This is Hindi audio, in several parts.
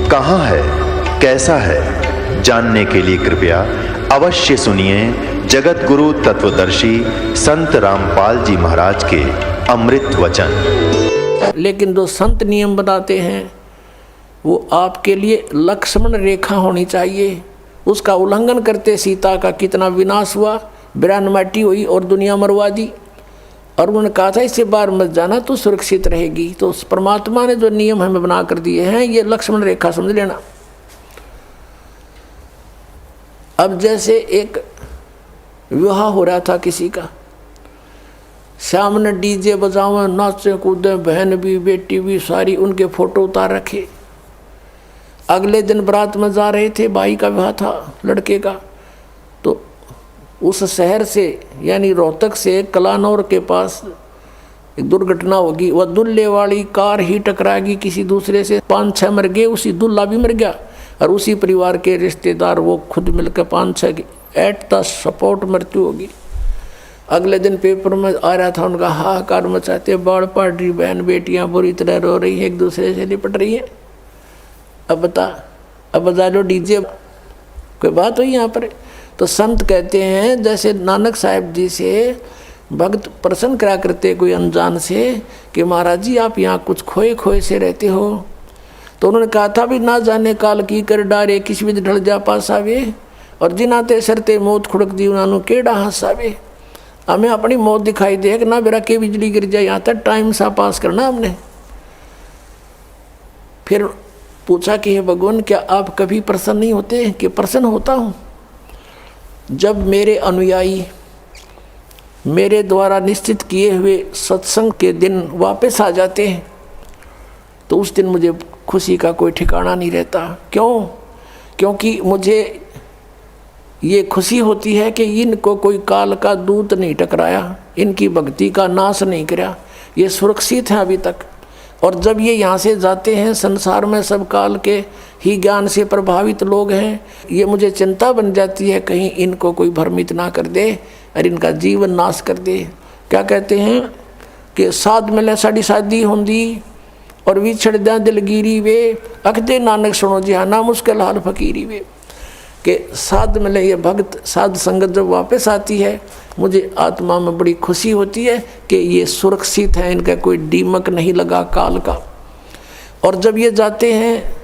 कहाँ है, कैसा है, जानने के लिए कृपया अवश्य सुनिए जगत गुरु तत्वदर्शी संत रामपाल जी महाराज के अमृत वचन। लेकिन जो संत नियम बताते हैं वो आपके लिए लक्ष्मण रेखा होनी चाहिए। उसका उल्लंघन करते सीता का कितना विनाश हुआ, बिरानमाटी हुई और दुनिया मरवा दी। और उन्होंने कहा था इससे बाहर मत जाना तो सुरक्षित रहेगी। तो उस परमात्मा ने जो नियम हमें बना कर दिए हैं ये लक्ष्मण रेखा समझ लेना। अब जैसे एक विवाह हो रहा था किसी का, सामने डीजे बजावे, नाचे कूदे, बहन भी बेटी भी सारी, उनके फोटो उतार रखे। अगले दिन बारात में जा रहे थे, भाई का विवाह था लड़के का, तो उस शहर से यानी रोहतक से कलानौर के पास एक दुर्घटना होगी। वह दुल्हे वाली कार ही टकराएगी किसी दूसरे से, 5-6 मर गए, उसी दुल्हा भी मर गया और उसी परिवार के रिश्तेदार वो खुद मिलकर 5-6 एट द स्पॉट मृत्यु होगी। अगले दिन पेपर में आ रहा था उनका हाहाकार मचाते, बाढ़ पड़ रही, बहन बेटियां बुरी तरह रो रही है, एक दूसरे से लिपट रही है। अब बजा लो डीजे, कोई बात हुई यहाँ पर। तो संत कहते हैं जैसे नानक साहब जी से भक्त प्रसन्न करा करते कोई अनजान से कि महाराज जी आप यहाँ कुछ खोए खोए से रहते हो। तो उन्होंने कहा था भी ना जाने काल की कर डारे, किसी भी ढल जा पास आवे, और जिनाते सरते मौत खुड़क दी उन्होंने केड़ा हंसावे। हमें अपनी मौत दिखाई दे कि ना बेरा के बिजली गिर जाए, यहाँ तक टाइम सा पास करना हमने। फिर पूछा कि हे भगवान क्या आप कभी प्रसन्न नहीं होते? कि प्रसन्न होता हूँ जब मेरे अनुयायी मेरे द्वारा निश्चित किए हुए सत्संग के दिन वापस आ जाते हैं तो उस दिन मुझे खुशी का कोई ठिकाना नहीं रहता। क्यों? क्योंकि मुझे ये खुशी होती है कि इनको कोई काल का दूत नहीं टकराया, इनकी भक्ति का नाश नहीं किया, ये सुरक्षित हैं अभी तक। और जब ये यहाँ से जाते हैं, संसार में सब काल के ही ज्ञान से प्रभावित लोग हैं, ये मुझे चिंता बन जाती है कहीं इनको कोई भ्रमित ना कर दे और इनका जीवन नाश कर दे। क्या कहते हैं कि साध मिले साड़ी शादी होंदी और विछड़ दें दिलगिरी वे, अखदे नानक सुनो जी हाँ ना मुश्किल हाल फकीरी वे। कि साध मिले ये भक्त साध संगत जब वापस आती है मुझे आत्मा में बड़ी खुशी होती है कि ये सुरक्षित है, इनका कोई दीमक नहीं लगा काल का। और जब ये जाते हैं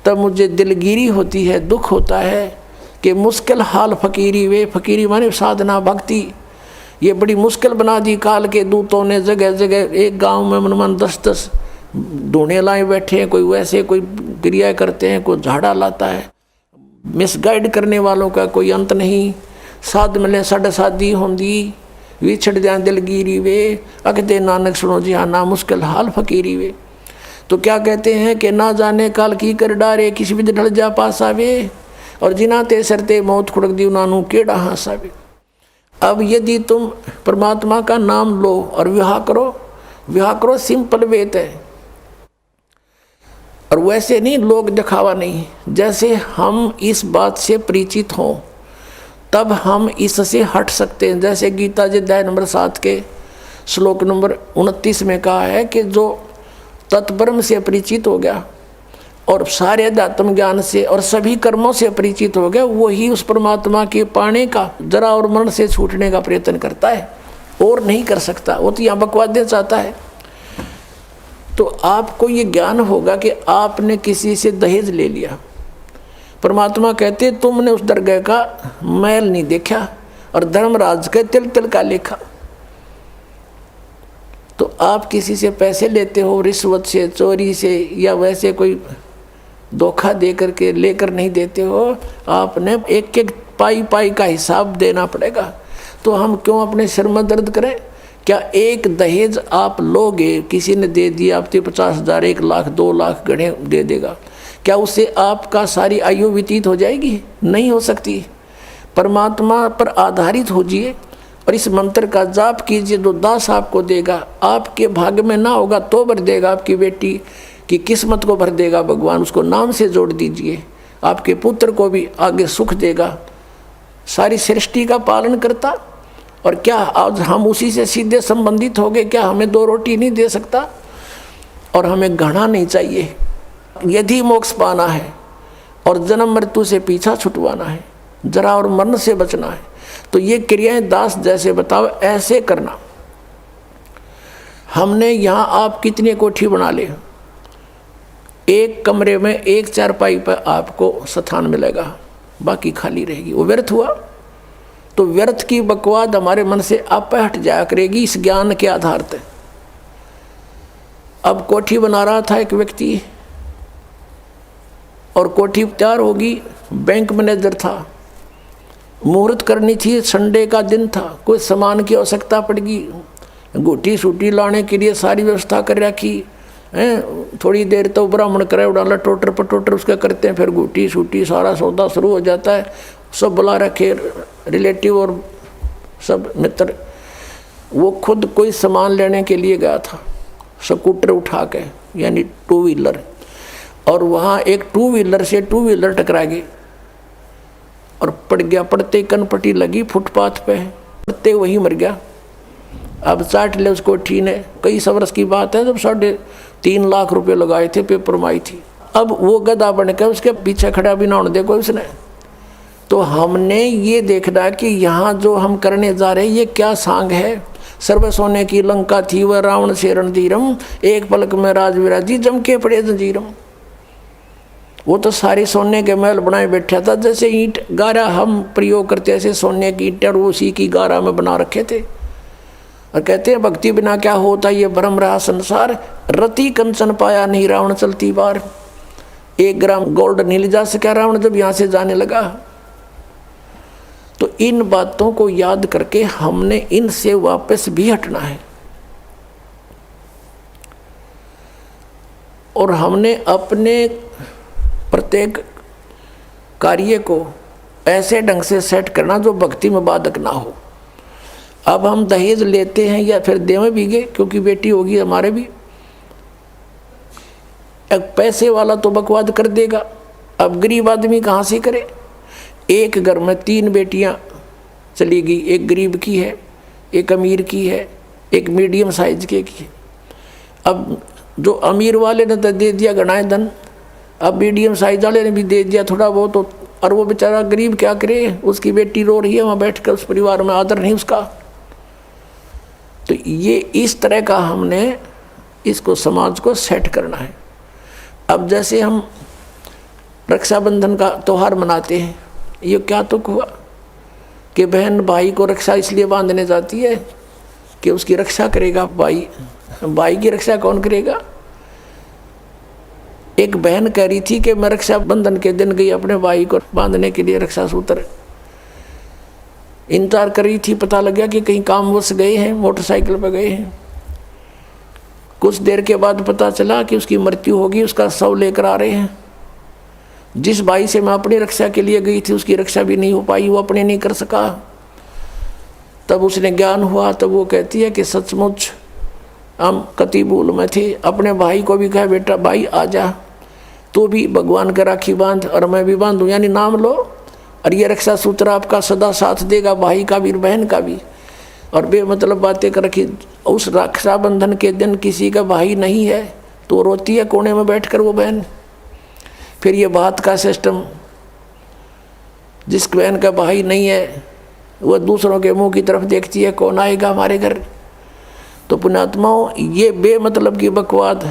तब मुझे दिलगिरी होती है, दुख होता है कि मुश्किल हाल फकीरी वे, फकीरी माने साधना भक्ति, ये बड़ी मुश्किल बना दी काल के दूतों ने। जगह जगह एक गांव में मन 10-10 ढूंढे लाए बैठे हैं, कोई वैसे कोई क्रिया करते हैं, कोई झाड़ा लाता है। मिसगाइड करने वालों का कोई अंत नहीं। साध मिले साढ़े शादी होंदी, विछड़ जाए दिलगिरी वे, अखदे नानक सुनो जी हाँ ना मुश्किल हाल फकीरी वे। तो क्या कहते हैं कि ना जाने काल की कर डारे, किसी भी ढल जा पास आवे, और जिनाते सरते मौत खुड़क दी उन्होंने केड़ा हंसावे। अब यदि तुम परमात्मा का नाम लो और विवाह करो सिंपल वेत है। और वैसे नहीं, लोग दिखावा नहीं। जैसे हम इस बात से परिचित हों तब हम इससे हट सकते हैं। जैसे गीता जी अध्याय नंबर 7 के श्लोक नंबर 29 में कहा है कि जो तत्ब्रह्म से परिचित हो गया और सारे अध्यात्म ज्ञान से और सभी कर्मों से परिचित हो गया, वही उस परमात्मा के पाने का, जरा और मरण से छूटने का प्रयत्न करता है, और नहीं कर सकता। वो तो यहाँ बकवाद देना चाहता है। तो आपको ये ज्ञान होगा कि आपने किसी से दहेज ले लिया, परमात्मा कहते तुमने उस दरगाह का मैल नहीं देखा और धर्मराज के तिल तिल का लेखा। तो आप किसी से पैसे लेते हो रिश्वत से, चोरी से, या वैसे कोई धोखा दे करके लेकर नहीं देते हो, आपने एक एक पाई पाई का हिसाब देना पड़ेगा। तो हम क्यों अपने सिर में दर्द करें? क्या एक दहेज आप लोगे, किसी ने दे दिया आपके 50,000, 1 लाख, 2 लाख गणे दे देगा, क्या उससे आपका सारी आयु व्यतीत हो जाएगी? नहीं हो सकती। परमात्मा पर आधारित होजिए और इस मंत्र का जाप कीजिए, जो दास आपको देगा। आपके भाग्य में ना होगा तो भर देगा, आपकी बेटी की किस्मत को भर देगा भगवान, उसको नाम से जोड़ दीजिए। आपके पुत्र को भी आगे सुख देगा। सारी सृष्टि का पालन करता, और क्या आज हम उसी से सीधे संबंधित हो गए? क्या हमें 2 रोटी नहीं दे सकता? और हमें घृणा नहीं चाहिए, यदि मोक्ष पाना है और जन्म मृत्यु से पीछा छुटवाना है, जरा और मरण से बचना है, तो ये क्रियाएं दास जैसे बताओ ऐसे करना। हमने यहाँ आप कितनी कोठी बना ले, एक कमरे में एक चारपाई पर आपको स्थान मिलेगा, बाकी खाली रहेगी, वो व्यर्थ हुआ। तो व्यर्थ की बकवाद हमारे मन से आप हट जाया करेगी इस ज्ञान के आधार पर। अब कोठी बना रहा था एक व्यक्ति, और कोठी तैयार होगी, बैंक मैनेजर था, मुहूर्त करनी थी, संडे का दिन था, कोई सामान की आवश्यकता पड़गी, गोटी सूटी लाने के लिए सारी व्यवस्था कर रखी हैं। थोड़ी देर तो ब्राह्मण करे उड़ाला टोटर पर टोटर उसका करते हैं, फिर गोटी सूटी सारा सौदा शुरू हो जाता है, सब बुला रखे रिलेटिव और सब मित्र। वो खुद कोई सामान लेने के लिए गया था, स्कूटर उठा के यानी टू व्हीलर, और वहाँ एक टू व्हीलर से टू व्हीलर टकरा गई और पड़ गया। पड़ते कनपट्टी लगी फुटपाथ पे, पड़ते वही मर गया। अब चाट ले उसको कोठी ने, कई वर्ष की बात है, जब 3.5 लाख रुपए लगाए थे, पेपर में आई थी। अब वो गधा बन के उसके पीछे खड़ा भी ना होने दे कोई उसने। तो हमने ये देखना कि यहाँ जो हम करने जा रहे हैं ये क्या सांग है। सर्व सोने की लंका थी वह रावण से रणधीरम, एक पलक में राज विराजी जम के पड़े जंजीरम। वो तो सारे सोने के महल बनाए बैठा था, जैसे ईंट गारा हम प्रयोग करते ऐसे सोने की ईंट और उसी की गारा में बना रखे थे। और कहते हैं भक्ति बिना क्या होता ये भ्रम रहा संसार, रति कंचन पाया नहीं रावण चलती बार। 1 ग्राम गोल्ड नहीं ले जा सका रावण जब यहाँ से जाने लगा। तो इन बातों को याद करके हमने इनसे वापस भी हटना है, और हमने अपने प्रत्येक कार्य को ऐसे ढंग से सेट करना जो भक्ति में बाधक ना हो। अब हम दहेज लेते हैं या फिर देवे भीगे, क्योंकि बेटी होगी हमारे भी, एक पैसे वाला तो बकवाद कर देगा, अब गरीब आदमी कहाँ से करे। एक घर में 3 बेटियां चली गई, एक गरीब की है, एक अमीर की है, एक मीडियम साइज की है। अब जो अमीर वाले ने तो दे दिया घना धन, अब मीडियम साइज वाले ने भी दे दिया थोड़ा बहुत, और वो बेचारा गरीब क्या करे, उसकी बेटी रो रही है वहाँ बैठ कर, उस परिवार में आदर नहीं उसका। तो ये इस तरह का हमने इसको समाज को सेट करना है। अब जैसे हम रक्षाबंधन का त्यौहार मनाते हैं, ये क्या तुक हुआ कि बहन भाई को रक्षा इसलिए बांधने जाती है कि उसकी रक्षा करेगा भाई, भाई की रक्षा कौन करेगा। एक बहन कह रही थी कि मैं रक्षाबंधन के दिन गई अपने भाई को बांधने के लिए रक्षा सूत्र, इंतजार कर रही थी, पता लग गया कि कहीं कामवश गए हैं, मोटरसाइकिल पर गए हैं। कुछ देर के बाद पता चला कि उसकी मृत्यु होगी, उसका शव लेकर आ रहे हैं। जिस भाई से मैं अपनी रक्षा के लिए गई थी उसकी रक्षा भी नहीं हो पाई, वो अपने नहीं कर सका। तब उसने ज्ञान हुआ, तब वो कहती है कि सचमुच हम कति भूल में थे। अपने भाई को भी कहा बेटा भाई आ जा, तू भी भगवान का राखी बांध और मैं भी बांधूँ, यानी नाम लो, और ये रक्षा सूत्र आपका सदा साथ देगा, भाई का भी बहन का भी। और बेमतलब बातें कर रखी। उस रक्षाबंधन के दिन किसी का भाई नहीं है तो रोती है कोने में बैठकर वो बहन। फिर ये बात का सिस्टम, जिस बहन का भाई नहीं है वह दूसरों के मुंह की तरफ देखती है, कौन आएगा हमारे घर। तो पुण्यात्माओं, ये बेमतलब की बकवाद,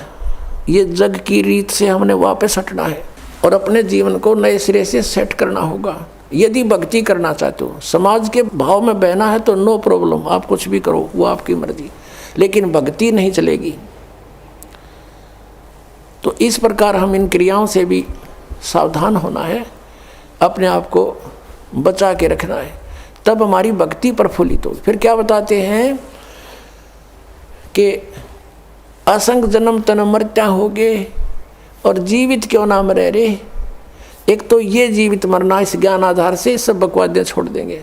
ये जग की रीत से हमने वापस हटना है और अपने जीवन को नए सिरे से सेट करना होगा। यदि भक्ति करना चाहते हो, समाज के भाव में बहना है तो नो प्रॉब्लम, आप कुछ भी करो, वो आपकी मर्जी, लेकिन भक्ति नहीं चलेगी। तो इस प्रकार हम इन क्रियाओं से भी सावधान होना है, अपने आप को बचा के रखना है, तब हमारी भक्ति प्रफुल्लित हो। फिर क्या बताते हैं कि असंग जन्म तन मरत्या हो गए और जीवित क्यों ना मरे रे। एक तो ये जीवित मरना, इस ज्ञान आधार से सब बकवादें छोड़ देंगे।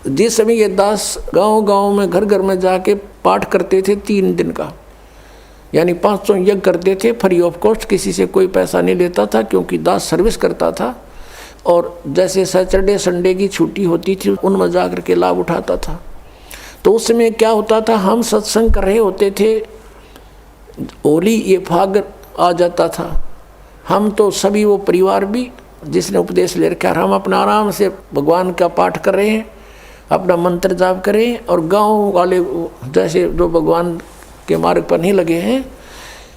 जिस समय ये दास गांव गांव में घर घर में जाके पाठ करते थे 3 दिन का, यानी 500 यज्ञ करते थे फ्री ऑफ कॉस्ट, किसी से कोई पैसा नहीं लेता था, क्योंकि दास सर्विस करता था। और जैसे सैटरडे संडे की छुट्टी होती थी उनमें जा कर के लाभ उठाता था। तो उस समय क्या होता था, हम सत्संग कर रहे होते थे, होली ये फाग आ जाता था, हम तो सभी, वो परिवार भी जिसने उपदेश ले रखा है, हम अपना आराम से भगवान का पाठ कर रहे हैं, अपना मंत्र जाप करें, और गांव वाले जैसे जो भगवान के मार्ग पर नहीं लगे हैं,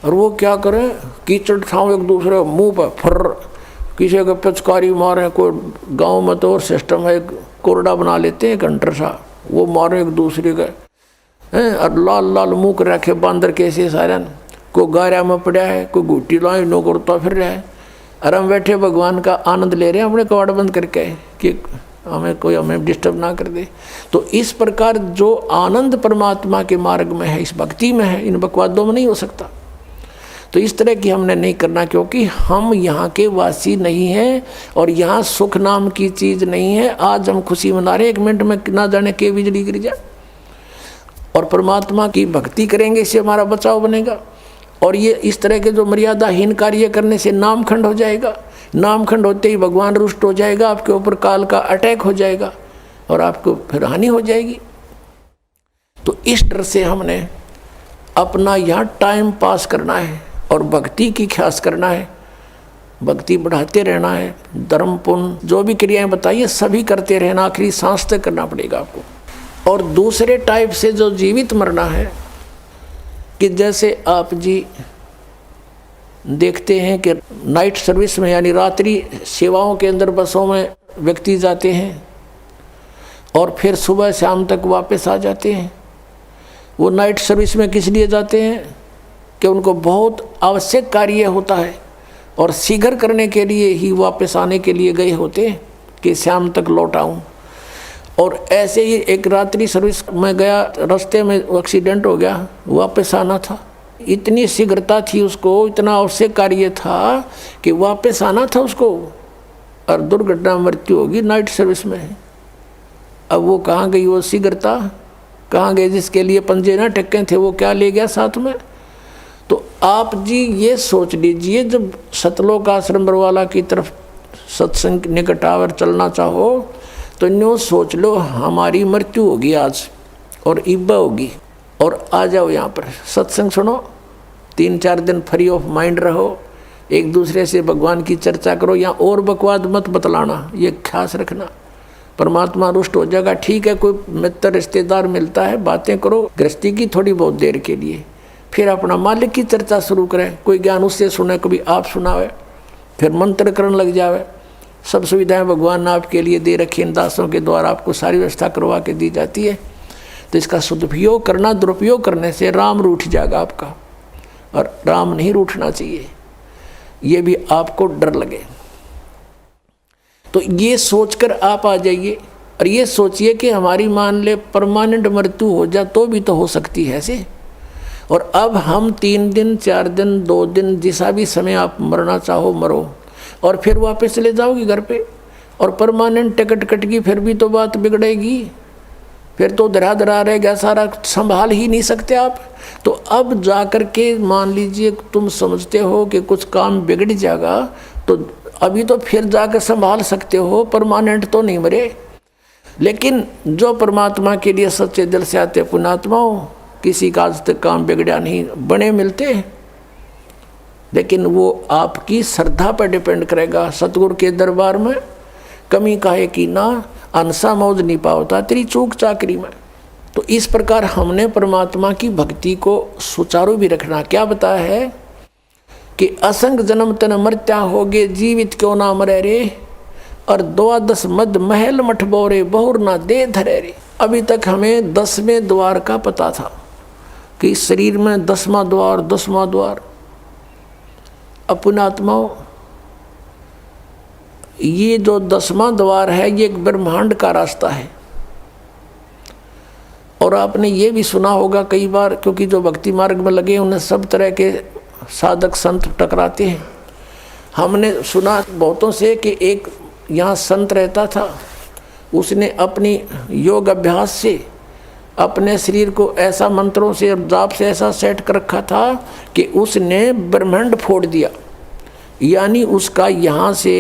और वो क्या करें, कीचड़ ठाव एक दूसरे मुंह पर फर, किसी का पिचकारी मारे। कोई गांव में तो और सिस्टम है, कोरडा बना लेते हैं घंटर सा, वो मारे एक दूसरे का हैं, और लाल लाल मुँह कर रखे बांदर कैसे सारन, कोई गारा में पड़ा है, कोई घुट्टी लाई नो करता फिर रहा है, और हम बैठे भगवान का आनंद ले रहे हैं अपने कवाड़ बंद करके कि हमें डिस्टर्ब ना कर दे। तो इस प्रकार जो आनंद परमात्मा के मार्ग में है, इस भक्ति में है, इन बकवादों में नहीं हो सकता। तो इस तरह की हमने नहीं करना, क्योंकि हम यहाँ के वासी नहीं हैं और यहाँ सुख नाम की चीज़ नहीं है। आज हम खुशी मना रहे, 1 मिनट में ना जाने के बिजली गिर जाए, और परमात्मा की भक्ति करेंगे, इससे हमारा बचाव बनेगा। और ये इस तरह के जो मर्यादाहीन कार्य करने से नामखंड हो जाएगा, नामखंड होते ही भगवान रुष्ट हो जाएगा, आपके ऊपर काल का अटैक हो जाएगा और आपको फिर हानि हो जाएगी। तो इस डर से हमने अपना यहाँ टाइम पास करना है और भक्ति की ख्यास करना है, भक्ति बढ़ाते रहना है, धर्म पुण्य जो भी क्रियाएं बताइए सभी करते रहना, आखिरी सांस तक करना पड़ेगा आपको। और दूसरे टाइप से जो जीवित मरना है, कि जैसे आप जी देखते हैं कि नाइट सर्विस में यानी रात्रि सेवाओं के अंदर बसों में व्यक्ति जाते हैं और फिर सुबह शाम तक वापस आ जाते हैं। वो नाइट सर्विस में किस लिए जाते हैं कि उनको बहुत आवश्यक कार्य होता है और शीघ्र करने के लिए ही वापस आने के लिए गए होते हैं कि शाम तक लौट आऊँ। और ऐसे ही एक रात्रि सर्विस में गया, रास्ते में एक्सीडेंट हो गया, वापस आना था, इतनी शीघ्रता थी उसको, इतना आवश्यक कार्य था कि वापस आना था उसको, और दुर्घटना मृत्यु होगी नाइट सर्विस में। अब वो कहाँ गई वो शीघ्रता, कहाँ गए जिसके लिए पंजे ना टक्के थे, वो क्या ले गया साथ में। तो आप जी ये सोच लीजिए, जब सतलोक आश्रम बरवाला की तरफ सत्संग निकट आवर चलना चाहो तो न्यू सोच लो हमारी मृत्यु होगी आज और इब्बा होगी, और आ जाओ यहाँ पर सत्संग सुनो, 3-4 दिन फ्री ऑफ माइंड रहो, एक दूसरे से भगवान की चर्चा करो, यहाँ और बकवाद मत बतलाना, ये ख्यास रखना, परमात्मा रुष्ट हो जाएगा। ठीक है, कोई मित्र रिश्तेदार मिलता है, बातें करो गृहस्थी की थोड़ी बहुत देर के लिए, फिर अपना मालिक की चर्चा शुरू करें, कोई ज्ञान उससे सुने, कभी आप सुनावे, फिर मंत्र करने लग जावे। सब सुविधाएं भगवान ने आपके लिए दे रखी, इन दासों के द्वारा आपको सारी व्यवस्था करवा के दी जाती है। तो इसका सदुपयोग करना, दुरुपयोग करने से राम रूठ जाएगा आपका, और राम नहीं रूठना चाहिए, ये भी आपको डर लगे। तो ये सोचकर आप आ जाइए और ये सोचिए कि हमारी मान ले परमानेंट मृत्यु हो जाए तो भी तो हो सकती है ऐसे। और अब हम 3 दिन 4 दिन 2 दिन जिसा भी समय आप मरना चाहो मरो, और फिर वापस चले जाओगे घर पे, और परमानेंट टिकट कटगी फिर भी तो बात बिगड़ेगी, फिर तो धरा धरा रहेगा, सारा संभाल ही नहीं सकते आप। तो अब जा कर के मान लीजिए तुम समझते हो कि कुछ काम बिगड़ जाएगा, तो अभी तो फिर जाकर संभाल सकते हो, परमानेंट तो नहीं मरे। लेकिन जो परमात्मा के लिए सच्चे दिल से आते पुण्यात्माओं, किसी का आज तक काम बिगड़ा नहीं, बने मिलते हैं, लेकिन वो आपकी श्रद्धा पर डिपेंड करेगा। सतगुरु के दरबार में कमी काहे की ना, अनसा मौज नहीं पावता तेरी चूक चाकरी में। तो इस प्रकार हमने परमात्मा की भक्ति को सुचारू भी रखना। क्या बताया है कि असंग जन्म तन मर्त्या होगे, जीवित क्यों ना मरे रे, और 12 मद महल मठ बोरे, बहुर ना दे धरे रे। अभी तक हमें 10वें द्वार का पता था कि शरीर में 10वां द्वार 10वां द्वार। पुण्यात्माओं, ये जो 10वां द्वार है ये एक ब्रह्मांड का रास्ता है। और आपने ये भी सुना होगा कई बार, क्योंकि जो भक्ति मार्ग में लगे उन्हें सब तरह के साधक संत टकराते हैं। हमने सुना बहुतों से कि एक यहाँ संत रहता था, उसने अपनी योग अभ्यास से अपने शरीर को ऐसा मंत्रों से और जाप से ऐसा सेट कर रखा था कि उसने ब्रह्मांड फोड़ दिया। यानी उसका यहाँ से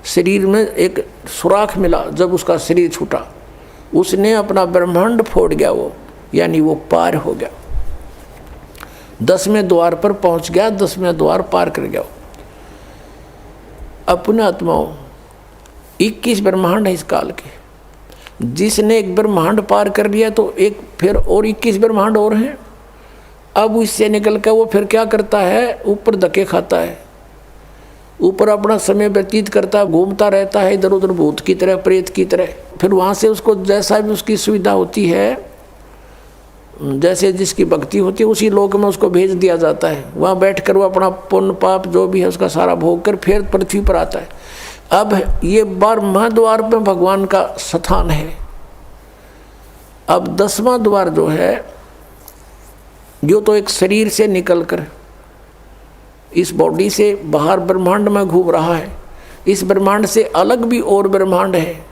शरीर में एक सुराख मिला, जब उसका शरीर छूटा उसने अपना ब्रह्मांड फोड़ गया वो, यानी वो पार हो गया, 10वें द्वार पर पहुँच गया, 10वें द्वार पार कर गया। अपने आत्माओं 21 ब्रह्मांड है इस काल के। जिसने एक ब्रह्मांड पार कर लिया तो एक फिर और 21 ब्रह्मांड और हैं। अब इससे निकल कर वो फिर क्या करता है, ऊपर धक्के खाता है, ऊपर अपना समय व्यतीत करता है, घूमता रहता है इधर उधर भूत की तरह, प्रेत की तरह। फिर वहाँ से उसको जैसा भी उसकी सुविधा होती है, जैसे जिसकी भक्ति होती है, उसी लोक में उसको भेज दिया जाता है। वहाँ बैठकर वो अपना पुण्य पाप जो भी है उसका सारा भोग कर फिर पृथ्वी पर आता है। अब ये 12वां द्वार में भगवान का स्थान है। अब 10वां द्वार जो है, जो तो एक शरीर से निकलकर इस बॉडी से बाहर ब्रह्मांड में घूम रहा है। इस ब्रह्मांड से अलग भी और ब्रह्मांड है,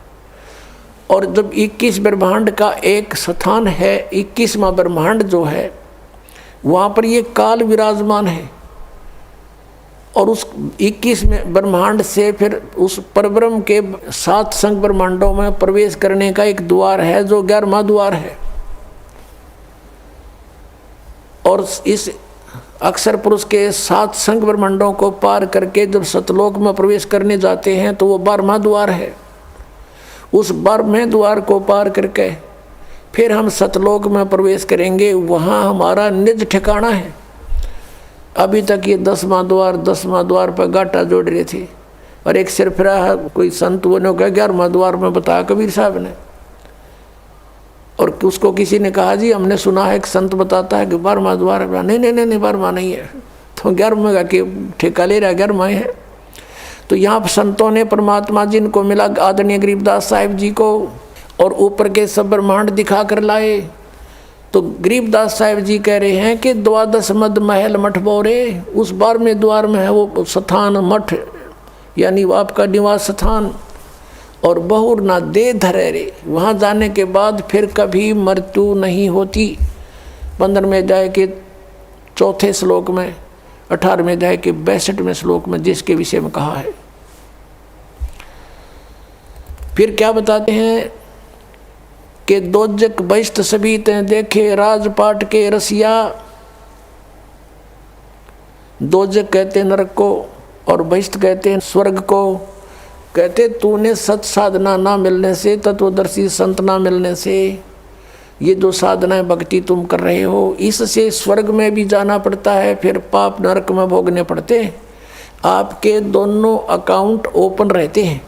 और जब 21 ब्रह्मांड का एक स्थान है, 21वां ब्रह्मांड जो है, वहाँ पर ये काल विराजमान है। और उस 21 में ब्रह्मांड से फिर उस परब्रह्म के 7 संग ब्रह्मांडों में प्रवेश करने का एक द्वार है जो 11वां द्वार है। और इस अक्षर पुरुष के 7 संग ब्रह्मांडों को पार करके जब सतलोक में प्रवेश करने जाते हैं तो वो 12वां द्वार है। उस 12वें द्वार को पार करके फिर हम सतलोक में प्रवेश करेंगे, वहाँ हमारा निज ठिकाना है। अभी तक ये 10वां द्वार पर गाटा जोड़ रहे थे, और एक सिरफिरा है कोई संत वो ने कहा 11वां द्वार में बताया कबीर साहब ने। और उसको किसी ने कहा जी हमने सुना है एक संत बताता है कि 12वां द्वार है। नहीं 12वां नहीं है, तो 11वां का कि ठेका ले रहा है, 11वां है। तो यहाँ संतों ने परमात्मा जिनको मिला आदरणीय गरीबदास साहिब जी को, और ऊपर के सब ब्रह्मांड दिखा कर लाए। तो गरीबदास साहिब जी कह रहे हैं कि 12 मद महल मठ बोरे, उस 12वें द्वार में है वो स्थान मठ, यानी वो आपका निवास स्थान। और बहुर ना दे धरे रे, वहाँ जाने के बाद फिर कभी मृत्यु नहीं होती। 15वें अध्याय के 4थे श्लोक में, 18वें अध्याय के 62वें श्लोक में जिसके विषय में कहा है। फिर क्या बताते हैं कि दोजक बहिष्ट सभी तें देखे राजपाट के रसिया। दोजक कहते हैं नरक को, और बहिष्ट कहते हैं स्वर्ग को। कहते तूने सत साधना ना मिलने से, तत्वदर्शी संत ना मिलने से, ये जो साधनाएं भक्ति तुम कर रहे हो, इससे स्वर्ग में भी जाना पड़ता है, फिर पाप नरक में भोगने पड़ते हैं। आपके दोनों अकाउंट ओपन रहते हैं।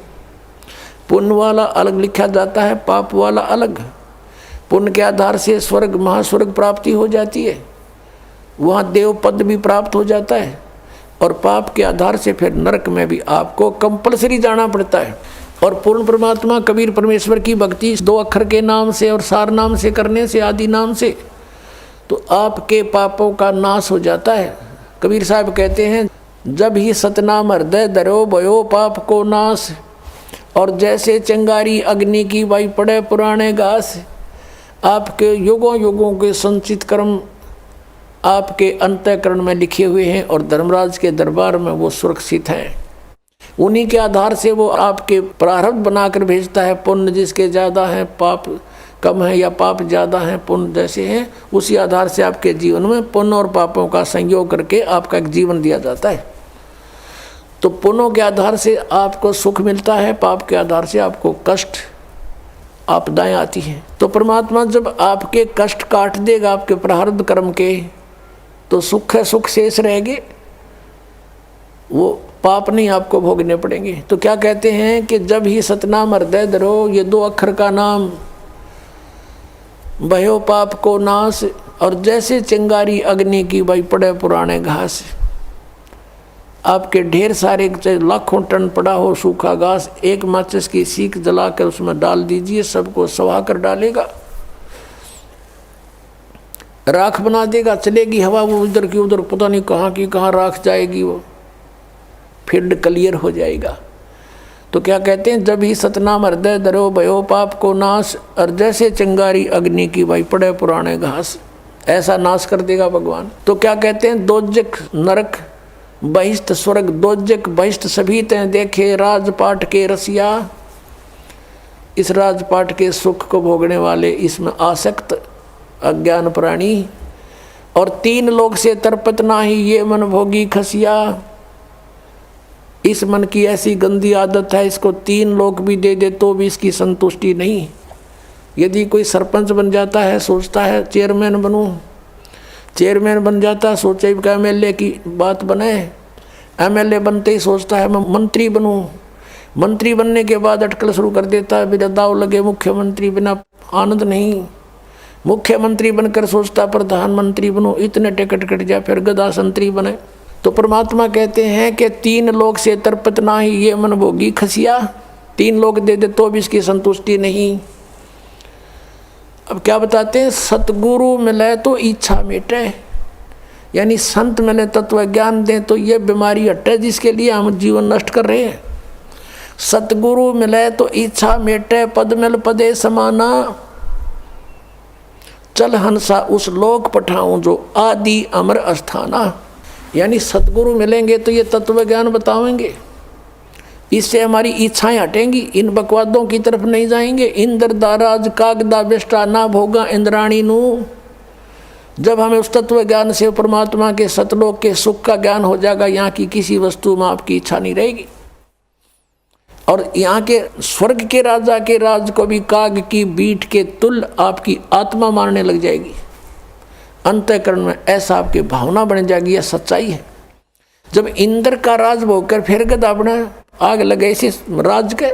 पुण्य वाला अलग लिखा जाता है, पाप वाला अलग। पुण्य के आधार से स्वर्ग महास्वर्ग प्राप्ति हो जाती है, वहाँ देव पद भी प्राप्त हो जाता है। और पाप के आधार से फिर नरक में भी आपको कंपलसरी जाना पड़ता है। और पूर्ण परमात्मा कबीर परमेश्वर की भक्ति 2 अक्षर के नाम से और सार नाम से करने से, आदि नाम से, तो आपके पापों का नाश हो जाता है। कबीर साहब कहते हैं जब ही सतनाम हृदय धरो भयो पाप को नाश। और जैसे चिंगारी अग्नि की वाई पड़े पुराने घास, आपके युगों युगों के संचित कर्म आपके अंतःकरण में लिखे हुए हैं, और धर्मराज के दरबार में वो सुरक्षित हैं। उन्हीं के आधार से वो आपके प्रारब्ध बनाकर भेजता है। पुण्य जिसके ज़्यादा हैं, पाप कम है, या पाप ज़्यादा हैं पुण्य जैसे हैं, उसी आधार से आपके जीवन में पुण्य और पापों का संयोग करके आपका एक जीवन दिया जाता है। तो पुण्यों के आधार से आपको सुख मिलता है, पाप के आधार से आपको कष्ट आपदाएं आती हैं। तो परमात्मा जब आपके कष्ट काट देगा आपके प्रारब्ध कर्म के, तो सुख है, सुख शेष रहेंगे, वो पाप नहीं आपको भोगने पड़ेंगे। तो क्या कहते हैं कि जब ही सतनाम हृदय धरो, ये 2 अक्षर का नाम, भयो पाप को नाश। और जैसे चिंगारी अग्नि की भाई पड़े पुराने घास, आपके ढेर सारे लाखों टन पड़ा हो सूखा घास, एक माचिस की सीख जलाकर उसमें डाल दीजिए, सबको सवा कर डालेगा, राख बना देगा। चलेगी हवा वो उधर की उधर, पता नहीं कहाँ की कहाँ राख जाएगी, वो फील्ड क्लियर हो जाएगा। तो क्या कहते हैं जब ही सतनाम हृदय धरो भयो पाप को नाश। और जैसे चिंगारी अग्नि की भाई पड़े पुराने घास, ऐसा नाश कर देगा भगवान। तो क्या कहते हैं दोजक नरक बहिष्ट स्वर्ग, दोजक बहिष्ट सभी तें देखे राजपाट के रसिया। इस राजपाट के सुख को भोगने वाले, इसमें आसक्त अज्ञान प्राणी। और 3 लोग से तरपत नाही, ये मन भोगी खसिया। इस मन की ऐसी गंदी आदत है, इसको 3 लोग भी दे दे तो भी इसकी संतुष्टि नहीं। यदि कोई सरपंच बन जाता है, सोचता है चेयरमैन बनूं, चेयरमैन बन जाता है, सोचे कि एमएलए की बात बने, एमएलए बनते ही सोचता है मैं मंत्री बनूं, मंत्री बनने के बाद अटकल शुरू कर देता है, बिना दाव लगे मुख्यमंत्री, बिना आनंद नहीं। मुख्यमंत्री बनकर सोचता प्रधानमंत्री बनूं, इतने टिकट कट जाए, फिर गदा संतरी बने। तो परमात्मा कहते हैं कि 3 लोग से तर्पत ना ही ये मन भोगी खसिया, 3 लोग दे दे तो भी इसकी संतुष्टि नहीं। अब क्या बताते हैं, सतगुरु मिले तो इच्छा मिटे, यानी संत मिले तत्व ज्ञान दें तो ये बीमारी हटे जिसके लिए हम जीवन नष्ट कर रहे हैं। सतगुरु मिले तो इच्छा मिटे, पद मिल पदे समाना, चल हंसा उस लोक पठाऊं जो आदि अमर अस्थाना। यानी सतगुरु मिलेंगे तो ये तत्व ज्ञान बताएंगे, इससे हमारी इच्छाएं हटेंगी, इन बकवादों की तरफ नहीं जाएंगे। इंद्र दाराज कागदा बेष्टा ना भोगा इंद्राणी नू। जब हमें उस तत्व ज्ञान से परमात्मा के सतलोक के सुख का ज्ञान हो जाएगा, यहाँ की किसी वस्तु में आपकी इच्छा नहीं रहेगी। और यहाँ के स्वर्ग के राजा के राज को भी काग की बीट के तुल्य आपकी आत्मा मारने लग जाएगी। अंतःकरण में ऐसा आपकी भावना बन जाएगी, यह सच्चाई है। जब इंद्र का राज भोगकर फिर गदा बना आग लगे इसे राज के,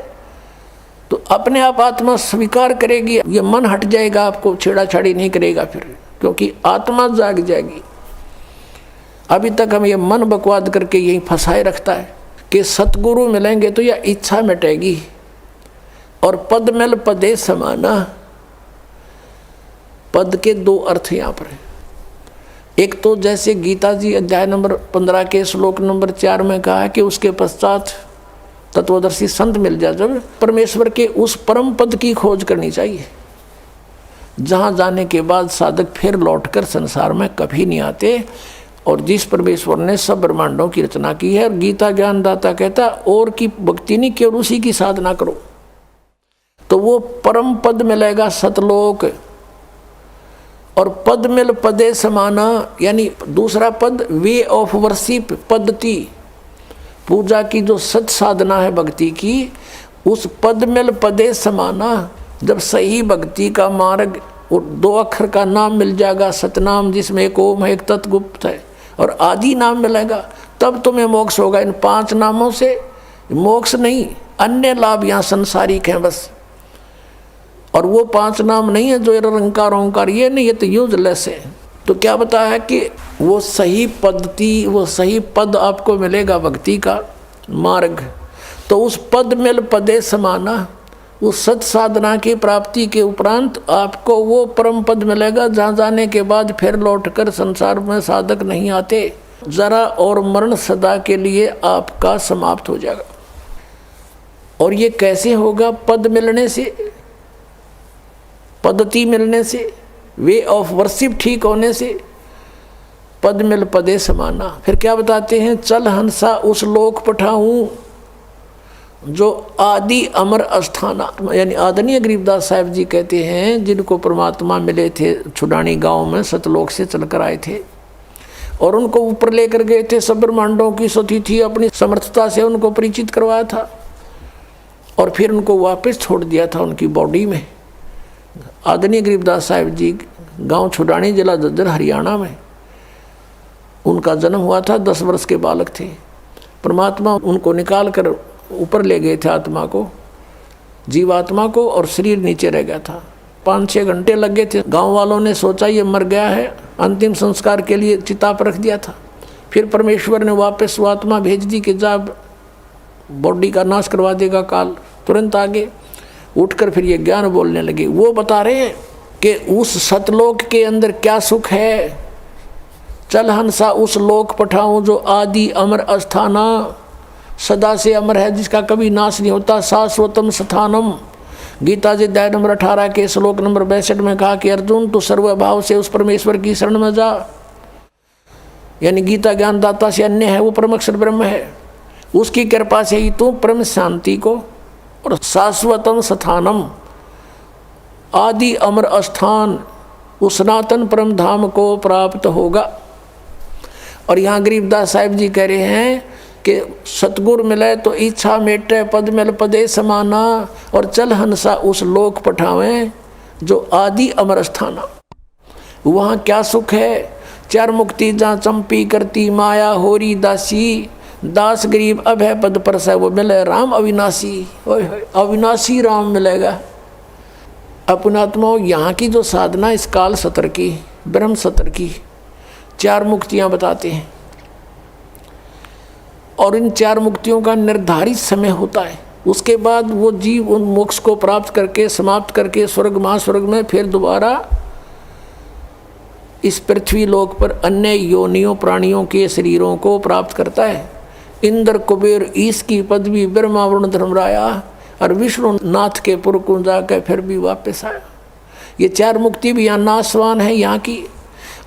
तो अपने आप आत्मा स्वीकार करेगी, ये मन हट जाएगा, आपको छेड़ाछाड़ी नहीं करेगा फिर, क्योंकि आत्मा जाग जाएगी। अभी तक हम ये मन बकवाद करके यही फंसाए रखता है कि सतगुरु मिलेंगे तो यह इच्छा मिटेगी। और पद मिल पदे समाना, पद के 2 अर्थ यहाँ पर है। एक तो जैसे गीता जी अध्याय नंबर 15 के श्लोक नंबर 4 में कहा है कि उसके पश्चात तत्वदर्शी संत मिल जाए, जब परमेश्वर के उस परम पद की खोज करनी चाहिए, जहाँ जाने के बाद साधक फिर लौटकर संसार में कभी नहीं आते, और जिस परमेश्वर ने सब ब्रह्मांडों की रचना की है। और गीता ज्ञानदाता कहता और की भक्ति नहीं, केवल उसी की साधना करो तो वो परम पद मिलेगा, सतलोक। और पद मिल पदे समाना, यानी दूसरा पद वे ऑफ वर्शिप, पद्धति, पूजा की जो सत साधना है भक्ति की, उस पद मिल पदे समाना। जब सही भक्ति का मार्ग और 2 अक्षर का नाम मिल जाएगा, सतनाम, जिसमें एक ओम है, एक तत्गुप्त है, और आदि नाम मिलेगा, तब तुम्हें मोक्ष होगा। इन 5 नामों से मोक्ष नहीं, अन्य लाभ यहाँ संसारिक हैं बस। और वो 5 नाम नहीं है जो निरंकार ओंकार, ये नहीं, ये तो यूजलेस है। तो क्या बताया कि वो सही पद्धति, वो सही पद आपको मिलेगा भक्ति का मार्ग। तो उस पद मिल पदे समाना, उस सत साधना की प्राप्ति के उपरांत आपको वो परम पद मिलेगा, जहाँ जाने के बाद फिर लौटकर संसार में साधक नहीं आते। जरा और मरण सदा के लिए आपका समाप्त हो जाएगा। और ये कैसे होगा? पद मिलने से, पद्धति मिलने से, वे ऑफ वर्शिप ठीक होने से। पद मिल पदे समाना। फिर क्या बताते हैं? चल हंसा उस लोक पठाऊं जो आदि अमर अस्थाना। यानी आदरणीय गरीबदास साहब जी कहते हैं, जिनको परमात्मा मिले थे छुडानी गांव में, सतलोक से चलकर आए थे और उनको ऊपर लेकर गए थे, सब ब्रह्मांडों की सती थी, अपनी समर्थता से उनको परिचित करवाया था और फिर उनको वापस छोड़ दिया था उनकी बॉडी में। आदरणीय गरीबदास साहब जी गांव छुडानी, जिला झज्जर, हरियाणा में उनका जन्म हुआ था। 10 वर्ष के बालक थे। परमात्मा उनको निकाल कर ऊपर ले गए थे, आत्मा को, जीवात्मा को, और शरीर नीचे रह गया था। 5-6 घंटे लग गए थे। गांव वालों ने सोचा ये मर गया है, अंतिम संस्कार के लिए चिता पर रख दिया था। फिर परमेश्वर ने वापस वो आत्मा भेज दी कि जा बॉडी का नाश करवा देगा काल। तुरंत आगे उठकर फिर ये ज्ञान बोलने लगे। वो बता रहे हैं कि उस सतलोक के अंदर क्या सुख है। चल हंसा उस लोक पठाऊं जो आदि अमर अस्थाना, सदा से अमर है, जिसका कभी नाश नहीं होता। शाश्वतम स्थानम। गीता जी अध्याय नंबर 18 के श्लोक नंबर 62 में कहा कि अर्जुन तू सर्वभाव से उस परमेश्वर की शरण में जा। यानी गीता ज्ञानदाता से अन्य है, वो परम अक्षर ब्रह्म है। उसकी कृपा से ही तू परम शांति को और शाश्वतम स्थानम, आदि अमर अस्थान, उस सनातन परम धाम को प्राप्त होगा। और यहाँ गरीबदास साहिब जी कह रहे हैं कि सतगुर मिले तो इच्छा मेटे, पद मिल पदे समाना, और चल हंसा उस लोक पठावें जो आदि अमर स्थाना। वहाँ क्या सुख है? चार मुक्ति जहाँ चंपी करती माया होरी दासी, दास गरीब अब है पद पर से वो मिले राम अविनाशी। अविनाशी राम मिलेगा। अपनात्मा यहाँ की जो साधना इस काल सत्र की, ब्रह्म सत्र की चार मुक्तियाँ बताते हैं, और इन चार मुक्तियों का निर्धारित समय होता है। उसके बाद वो जीव उन मोक्ष को प्राप्त करके समाप्त करके स्वर्ग महास्वर्ग में फिर दोबारा इस पृथ्वी लोक पर अन्य योनियों प्राणियों के शरीरों को प्राप्त करता है। इंद्र कुबेर ईश की पदवी, ब्रह्मा वरुण धर्मराया और विष्णु नाथ के पुर को जाकर फिर भी वापस आया। ये चार मुक्ति भी यहाँ नाशवान है यहाँ की।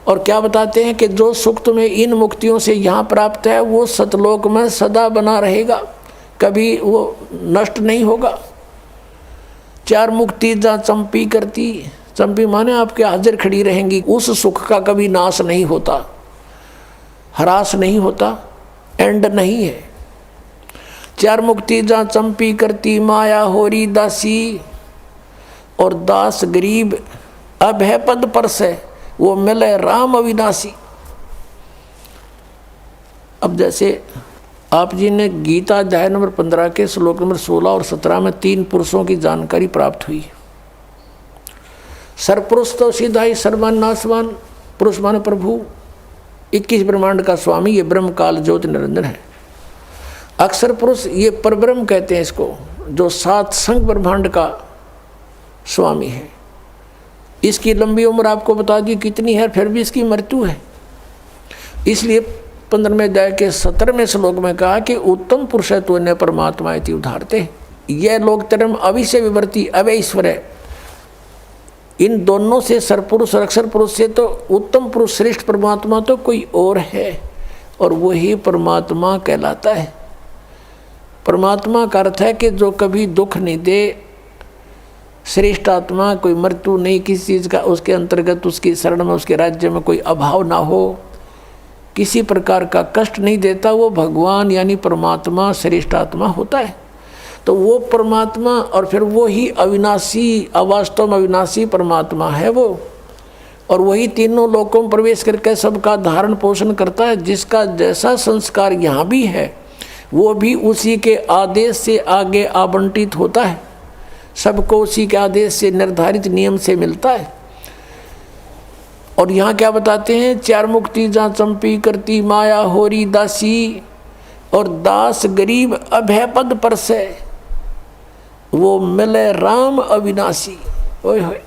और क्या बताते हैं कि जो सुख तुम्हें इन मुक्तियों से यहाँ प्राप्त है वो सतलोक में सदा बना रहेगा, कभी वो नष्ट नहीं होगा। चार मुक्ति जहाँ चंपी करती, चंपी माने आपके हाजिर खड़ी रहेंगी, उस सुख का कभी नाश नहीं होता, ह्रास नहीं होता, एंड नहीं है। चार मुक्ति जहाँ चंपी करती माया होरी दासी, और दास गरीब अब है पद पर से वो मिले राम अविनाशी। अब जैसे आप जी ने गीता अध्याय नंबर 15 के श्लोक नंबर 16 और 17 में 3 पुरुषों की जानकारी प्राप्त हुई। सरपुरुष तो सीधा ही सर्वान नाशवान पुरुष माने प्रभु, 21 ब्रह्मांड का स्वामी, ये ब्रह्म काल ज्योति निरंजन है। अक्षर पुरुष ये परब्रह्म कहते हैं इसको, जो 7 संग ब्रह्मांड का स्वामी है। इसकी लंबी उम्र आपको बता दी कितनी है, फिर भी इसकी मृत्यु है। इसलिए 15वें अध्याय के 17वें श्लोक में कहा कि उत्तम पुरुष है तो अन्य परमात्मा इति उदाहरते। यह लोग तरम अविषय विवर्ती अवय ईश्वर है। इन दोनों से सरपुरुष और अक्षर पुरुष से तो उत्तम पुरुष श्रेष्ठ परमात्मा तो कोई और है, और वही परमात्मा कहलाता है। परमात्मा का अर्थ है कि जो कभी दुख नहीं दे, श्रेष्ठ आत्मा, कोई मृत्यु नहीं किसी चीज़ का, उसके अंतर्गत उसकी शरण में उसके राज्य में कोई अभाव ना हो, किसी प्रकार का कष्ट नहीं देता, वो भगवान यानी परमात्मा श्रेष्ठ आत्मा होता है। तो वो परमात्मा और फिर वो ही अविनाशी, अवास्तव में अविनाशी परमात्मा है वो, और वही तीनों लोकों में प्रवेश करके सबका धारण पोषण करता है। जिसका जैसा संस्कार यहाँ भी है वो भी उसी के आदेश से आगे आवंटित होता है, सबको उसी के आदेश से निर्धारित नियम से मिलता है। और यहाँ क्या बताते हैं? चार मुक्ति जहाँ चंपी करती माया होरी दासी, और दास गरीब अभय पद पर से वो मिले राम अविनाशी। ओए होए।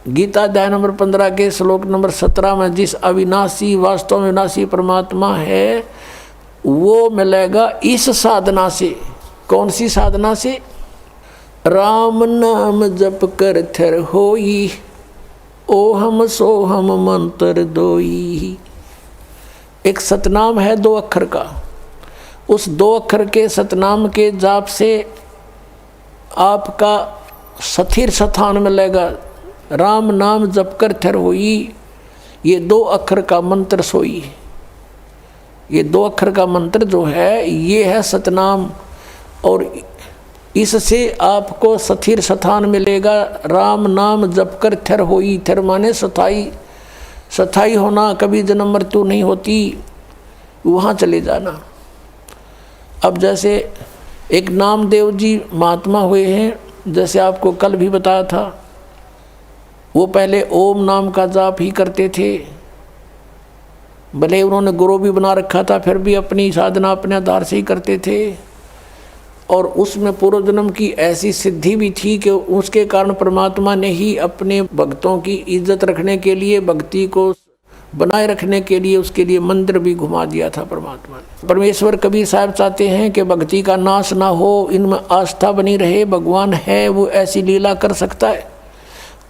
गीता अध्याय नंबर 15 के श्लोक नंबर 17 में जिस अविनाशी वास्तव में विनाशी परमात्मा है वो मिलेगा इस साधना से। कौन सी साधना से? राम नाम जप कर थर होई, ओहम सोहम मंत्र दोई। एक सतनाम है 2 अक्षर का, उस 2 अक्षर के सतनाम के जाप से आपका स्थिर स्थान मिलेगा। राम नाम जप कर थर होई, ये 2 अक्षर का मंत्र सोई। ये 2 अक्षर का मंत्र जो है ये है सतनाम, और इससे आपको स्थिर स्थान मिलेगा। राम नाम जप कर थर होई, थर माने स्थाई, स्थाई होना, कभी जन्म मृत्यु नहीं होती, वहाँ चले जाना। अब जैसे एक नामदेव जी महात्मा हुए हैं, जैसे आपको कल भी बताया था, वो पहले ओम नाम का जाप ही करते थे। भले उन्होंने गुरु भी बना रखा था, फिर भी अपनी साधना अपने आधार से ही करते थे, और उसमें पूर्व जन्म की ऐसी सिद्धि भी थी कि उसके कारण परमात्मा ने ही अपने भक्तों की इज्जत रखने के लिए, भक्ति को बनाए रखने के लिए उसके लिए मंदिर भी घुमा दिया था परमात्मा ने। परमेश्वर कबीर साहब चाहते हैं कि भक्ति का नाश ना हो, इनमें आस्था बनी रहे। भगवान है वो ऐसी लीला कर सकता है,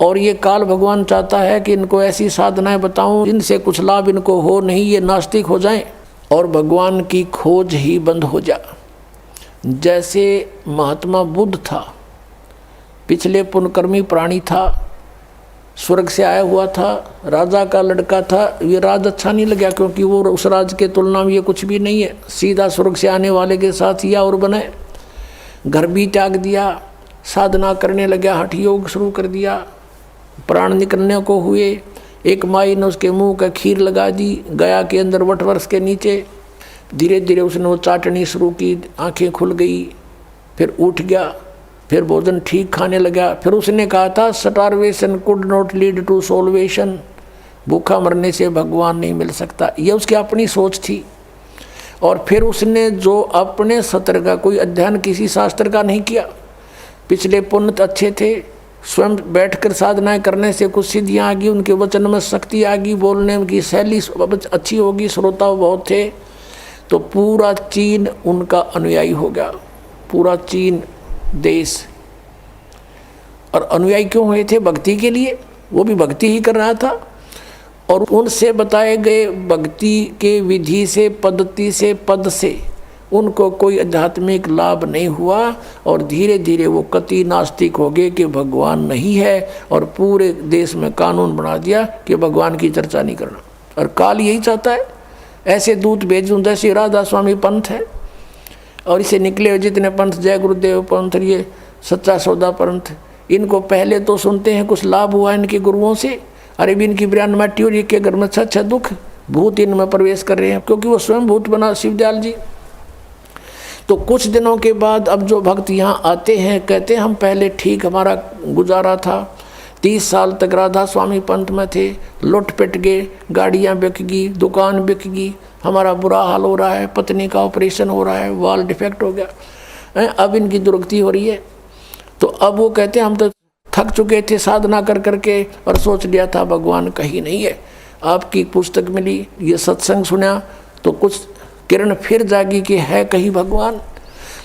और ये काल भगवान चाहता है कि इनको ऐसी साधनाएं बताऊं इनसे कुछ लाभ इनको हो नहीं, ये नास्तिक हो जाएं और भगवान की खोज ही बंद हो जाए। जैसे महात्मा बुद्ध था, पिछले पुण्यकर्मी प्राणी था, स्वर्ग से आया हुआ था, राजा का लड़का था। ये राज अच्छा नहीं लगा क्योंकि वो उस राज के तुलना में ये कुछ भी नहीं है। सीधा स्वर्ग से आने वाले के साथ या और बने। घर भी त्याग दिया, साधना करने लगा, हठ योग शुरू कर दिया। प्राण निकलने को हुए, एक माई ने उसके मुंह का खीर लगा दी गया के अंदर वटवृक्ष के नीचे। धीरे धीरे उसने वो चाटनी शुरू की, आंखें खुल गई, फिर उठ गया, फिर भोजन ठीक खाने लगा। फिर उसने कहा था starvation could not lead to salvation, भूखा मरने से भगवान नहीं मिल सकता। ये उसकी अपनी सोच थी। और फिर उसने जो अपने सत्र का कोई अध्ययन किसी शास्त्र का नहीं किया, पिछले पुण्य अच्छे थे, स्वयं बैठकर साधनाएं करने से कुछ सिद्धियाँ आ गई, उनके वचन में शक्ति आ गई, बोलने की शैली अच्छी होगी, श्रोता बहुत थे, तो पूरा चीन उनका अनुयायी हो गया, पूरा चीन देश। और अनुयायी क्यों हुए थे? भक्ति के लिए। वो भी भक्ति ही कर रहा था। और उनसे बताए गए भक्ति के विधि से, पद्धति से, पद से उनको कोई आध्यात्मिक लाभ नहीं हुआ। और धीरे धीरे वो कति नास्तिक हो गए कि भगवान नहीं है, और पूरे देश में कानून बना दिया कि भगवान की चर्चा नहीं करना। और काल यही चाहता है, ऐसे दूत भेजूं जैसे राधा स्वामी पंथ है, और इसे निकले हुए जितने पंथ, जय गुरुदेव पंथ, ये सच्चा सौदा पंथ, इनको पहले तो सुनते हैं कुछ लाभ हुआ इनके गुरुओं से, अरे भी इनकी ब्रांड मट्टी और ये के घर में अच्छा दुख, भूत इनमें प्रवेश कर रहे हैं, क्योंकि वो स्वयं भूत बना शिवदयाल जी। तो कुछ दिनों के बाद अब जो भक्त यहाँ आते हैं, कहते हैं हम पहले ठीक हमारा गुजारा था, 30 साल तक राधा स्वामी पंथ में थे, लुट पिट गए, गाड़ियाँ बिक गई, दुकान बिक गई, हमारा बुरा हाल हो रहा है, पत्नी का ऑपरेशन हो रहा है, वाल डिफेक्ट हो गया, अब इनकी दुर्गति हो रही है। तो अब वो कहते हैं हम तो थक चुके थे साधना कर करके, और सोच लिया था भगवान कहीं नहीं है। आपकी पुस्तक मिली, ये सत्संग सुना तो कुछ किरण फिर जागी कि है कहीं भगवान।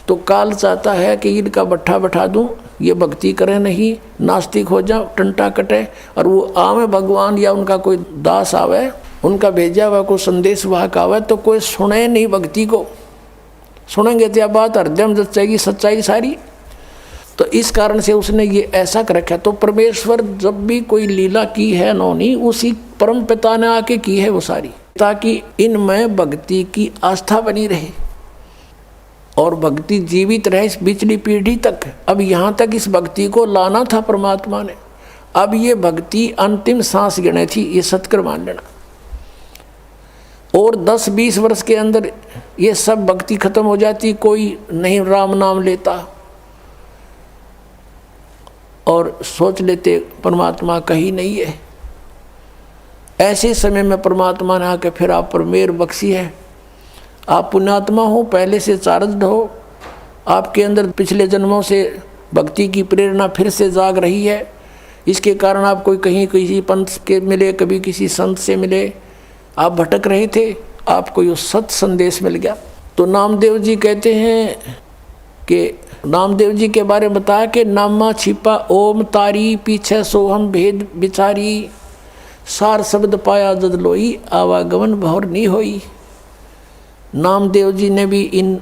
तो काल चाहता है कि इनका बट्ठा बैठा दूं, ये भक्ति करें नहीं, नास्तिक हो जाओ, टंटा कटे, और वो आवे भगवान या उनका कोई दास आवे, उनका भेजा हुआ कोई संदेश वाहक आवे, तो कोई सुने नहीं भक्ति को। सुनेंगे तो यह बात हृदय में जचेगी सच्चाई सारी। तो इस कारण से उसने ये ऐसा कर रखा। तो परमेश्वर जब भी कोई लीला की है नौनी, उसी परम पिता ने आके की है वो सारी, ताकि इनमें भक्ति की आस्था बनी रहे और भक्ति जीवित रहे इस पिछली पीढ़ी तक। अब यहाँ तक इस भक्ति को लाना था परमात्मा ने। अब ये भक्ति अंतिम सांस गिने थी, ये सत्कर मान लेना। और 10-20 वर्ष के अंदर ये सब भक्ति खत्म हो जाती, कोई नहीं राम नाम लेता, और सोच लेते परमात्मा कहीं नहीं है। ऐसे समय में परमात्मा ने आके फिर आप पर मेहर बख्शी है। आप पुण्यात्मा हो, पहले से चार्जड हो, आपके अंदर पिछले जन्मों से भक्ति की प्रेरणा फिर से जाग रही है। इसके कारण आप कोई कहीं किसी पंथ के मिले, कभी किसी संत से मिले, आप भटक रहे थे, आपको ये सत संदेश मिल गया। तो नामदेव जी कहते हैं कि नामदेव जी के बारे में बताया कि नामा छिपा ओम तारी, पीछे सोहम भेद बिचारी, सार शब्द पाया जद लोई, आवागमन भौर नहीं होई। नामदेव जी ने भी इन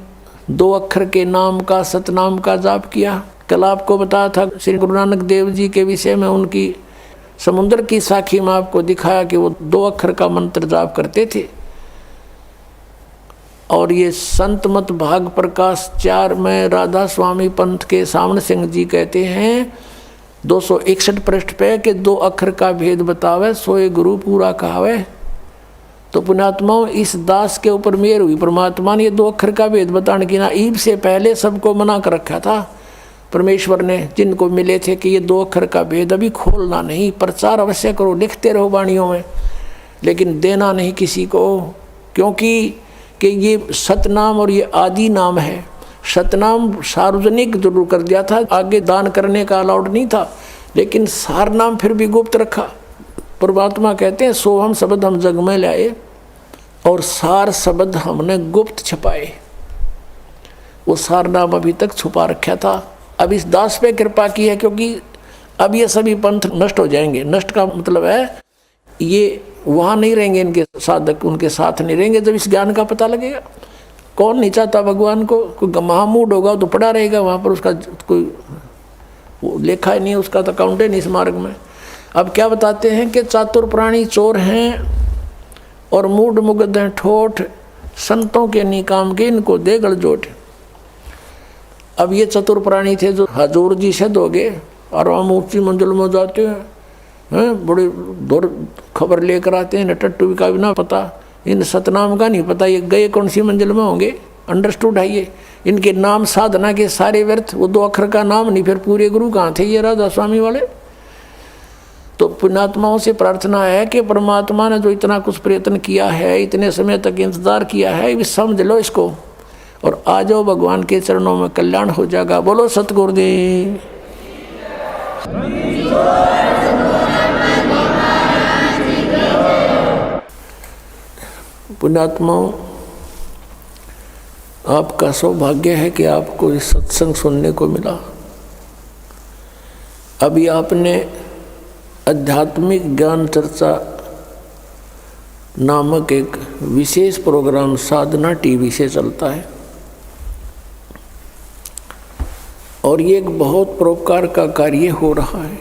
2 अक्षर के नाम का, सतनाम का जाप किया। कल आपको बताया था श्री गुरु नानक देव जी के विषय में, उनकी समुद्र की साखी में आपको दिखाया कि वो 2 अक्षर का मंत्र जाप करते थे। और ये संत मत भाग प्रकाश 4 में राधा स्वामी पंथ के सामने सिंह जी कहते हैं 261 पृष्ठ पे कि 2 अक्षर का भेद बतावे, सोए गुरु पूरा कहावे। तो पुण्यात्माओं, इस दास के ऊपर मेहर हुई। परमात्मा ने ये 2 अक्षर का भेद बताने की ना ईब से पहले सबको मना कर रखा था परमेश्वर ने, जिनको मिले थे कि ये 2 अक्षर का भेद अभी खोलना नहीं, प्रचार अवश्य करो, लिखते रहो वाणियों में, लेकिन देना नहीं किसी को, क्योंकि कि ये सतनाम और ये आदि नाम है। सतनाम सार्वजनिक जरूर कर दिया था, आगे दान करने का अलाउड नहीं था, लेकिन सार नाम फिर भी गुप्त रखा। परमात्मा कहते हैं सोहम शब्द हम जग में लाए और सार शब्द हमने गुप्त छुपाए। वो सार नाम अभी तक छुपा रखा था। अब इस दास पे कृपा की है, क्योंकि अब ये सभी पंथ नष्ट हो जाएंगे। नष्ट का मतलब है ये वहाँ नहीं रहेंगे, इनके साधक उनके साथ नहीं रहेंगे। जब इस ज्ञान का पता लगेगा, कौन नहीं चाहता भगवान को, कोई महामूड होगा तो पड़ा रहेगा वहाँ पर, उसका कोई लेखा ही नहीं, उसका तो अकाउंट ही नहीं इस मार्ग में। अब क्या बताते हैं कि चातुर प्राणी चोर हैं और मूड मुग्ध हैं ठोठ, संतों के निकाम के इनको दे गलजोट। अब ये चतुर प्राणी थे जो हजूर जी से दोगे और हम ऊंची मंजिल में जाते हैं, बड़े दूर खबर लेकर आते हैं, टट्टू का भी ना पता, इन सतनाम का नहीं पता, ये गए कौन सी मंजिल में होंगे। अंडरस्टूड है ये, इनके नाम साधना के सारे व्यर्थ, वो 2 अक्षर का नाम नहीं, फिर पूरे गुरु कहाँ थे ये राधा स्वामी वाले। तो पुण्यात्माओं से प्रार्थना है कि परमात्मा ने जो इतना कुछ प्रयत्न किया है, इतने समय तक इंतजार किया है, भी समझ लो इसको और आ जाओ भगवान के चरणों में, कल्याण हो जाएगा। बोलो सतगुरुदेव। पुण्यात्माओं, आपका सौभाग्य है कि आपको इस सत्संग सुनने को मिला। अभी आपने आध्यात्मिक ज्ञान चर्चा नामक एक विशेष प्रोग्राम साधना टीवी से चलता है और ये एक बहुत परोपकार का कार्य हो रहा है।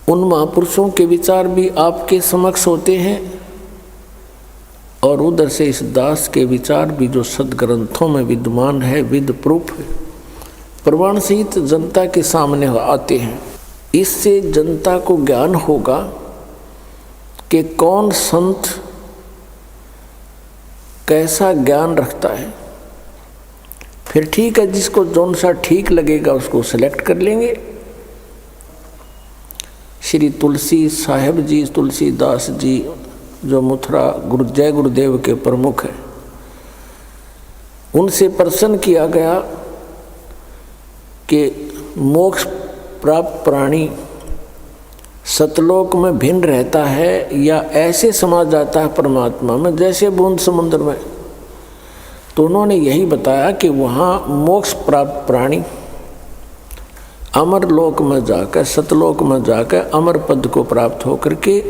उन महापुरुषों के विचार भी आपके समक्ष होते हैं और उधर से इस दास के विचार भी जो सदग्रंथों में विद्यमान है, विद प्रूफ है, प्रमाण सहित जनता के सामने आते हैं। इससे जनता को ज्ञान होगा कि कौन संत कैसा ज्ञान रखता है। फिर ठीक है, जिसको जौन सा ठीक लगेगा उसको सेलेक्ट कर लेंगे। श्री तुलसी साहेब जी, तुलसीदास जी जो मथुरा जय गुरुदेव के प्रमुख हैं, उनसे प्रश्न किया गया कि मोक्ष प्राप्त प्राणी सतलोक में भिन्न रहता है या ऐसे समा जाता है परमात्मा में जैसे बूंद समुद्र में। तो उन्होंने यही बताया कि वहाँ मोक्ष प्राप्त प्राणी अमर लोक में जाकर, सतलोक में जाकर अमर पद को प्राप्त होकर के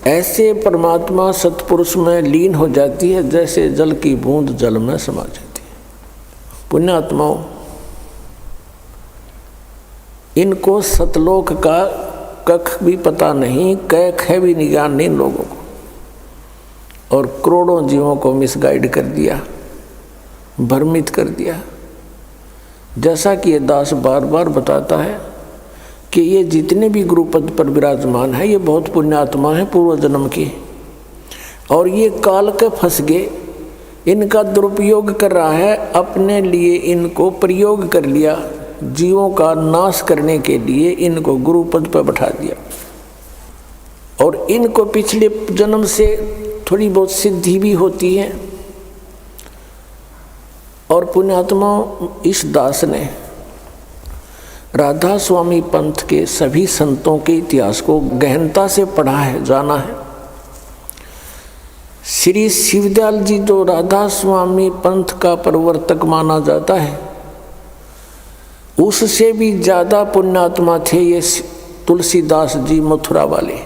ऐसे परमात्मा सतपुरुष में लीन हो जाती है जैसे जल की बूंद जल में समा जाती है। पुण्यात्माओं, इनको सतलोक का कख भी पता नहीं, क ख भी ज्ञान नहीं लोगों को, और करोड़ों जीवों को मिसगाइड कर दिया, भ्रमित कर दिया। जैसा कि ये दास बार बार बताता है कि ये जितने भी गुरुपद पर विराजमान है ये बहुत पुण्यात्मा है पूर्व जन्म की, और ये काल के फंस गए, इनका दुरुपयोग कर रहा है, अपने लिए इनको प्रयोग कर लिया, जीवों का नाश करने के लिए इनको गुरुपद पर बैठा दिया। और इनको पिछले जन्म से थोड़ी बहुत सिद्धि भी होती है। और पुण्यात्मा, इस दास ने राधा स्वामी पंथ के सभी संतों के इतिहास को गहनता से पढ़ा है, जाना है। श्री शिवदयाल जी जो राधा स्वामी पंथ का प्रवर्तक माना जाता है, उससे भी ज़्यादा पुण्यात्मा थे ये तुलसीदास जी मथुरा वाले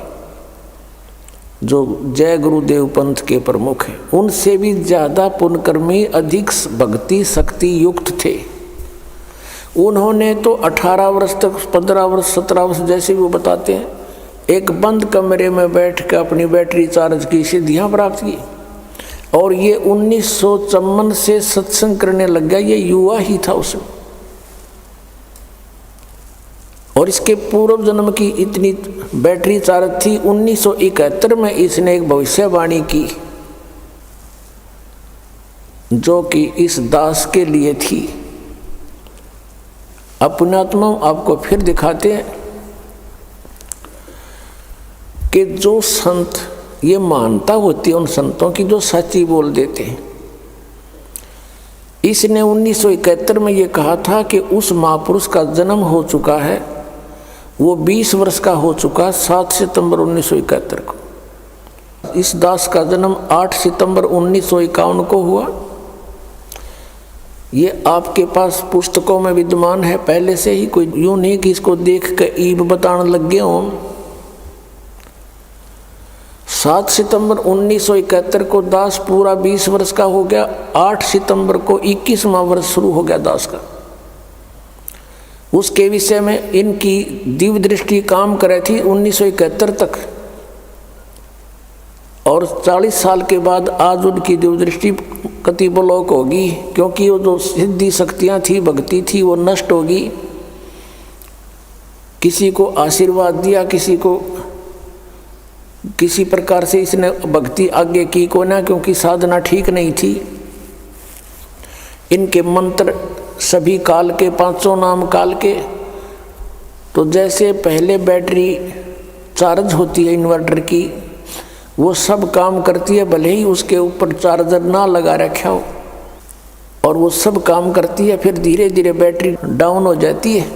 जो जय गुरुदेव पंथ के प्रमुख हैं। उनसे भी ज़्यादा पुण्यकर्मी, अधिक भक्ति शक्ति युक्त थे। उन्होंने तो 18 वर्ष तक, 15 वर्ष, 17 वर्ष जैसे वो बताते हैं, एक बंद कमरे में बैठ कर अपनी बैटरी चार्ज की सिद्धियाँ प्राप्त की। और ये 1954 से सत्संग करने लग गया, ये युवा ही था उसमें। और इसके पूर्व जन्म की इतनी बैटरी चार्ज थी। 1971 में इसने एक भविष्यवाणी की जो कि इस दास के लिए थी। अब पुण्यात्मा आपको फिर दिखाते हैं कि जो संत, ये मानता होती है उन संतों की जो सच्ची बोल देते हैं। इसने 1971 में ये कहा था कि उस महापुरुष का जन्म हो चुका है, वो 20 वर्ष का हो चुका, 7 सितंबर 1971 को। इस दास का जन्म 8 सितंबर 1951 को हुआ। ये आपके पास पुस्तकों में विद्यमान है पहले से ही, कोई यूँ नहीं कि इसको देख कर ईब बताने लग गए हों। 7 सितंबर 1971 को दास पूरा 20 वर्ष का हो गया। 8 सितंबर को 21वां वर्ष शुरू हो गया दास का। उसके विषय में इनकी दिव्य दृष्टि काम करे थी 1971 तक, और 40 साल के बाद आज उनकी दिव्य दृष्टि कति ब्लॉक होगी, क्योंकि वो जो सिद्धि शक्तियाँ थी, भक्ति थी, वो नष्ट होगी। किसी को आशीर्वाद दिया, किसी को किसी प्रकार से इसने भक्ति आगे की को ना, क्योंकि साधना ठीक नहीं थी। इनके मंत्र सभी काल के, 500 नाम काल के। तो जैसे पहले बैटरी चार्ज होती है इन्वर्टर की, वो सब काम करती है, भले ही उसके ऊपर चार्जर ना लगा रखा हो, और वो सब काम करती है। फिर धीरे धीरे बैटरी डाउन हो जाती है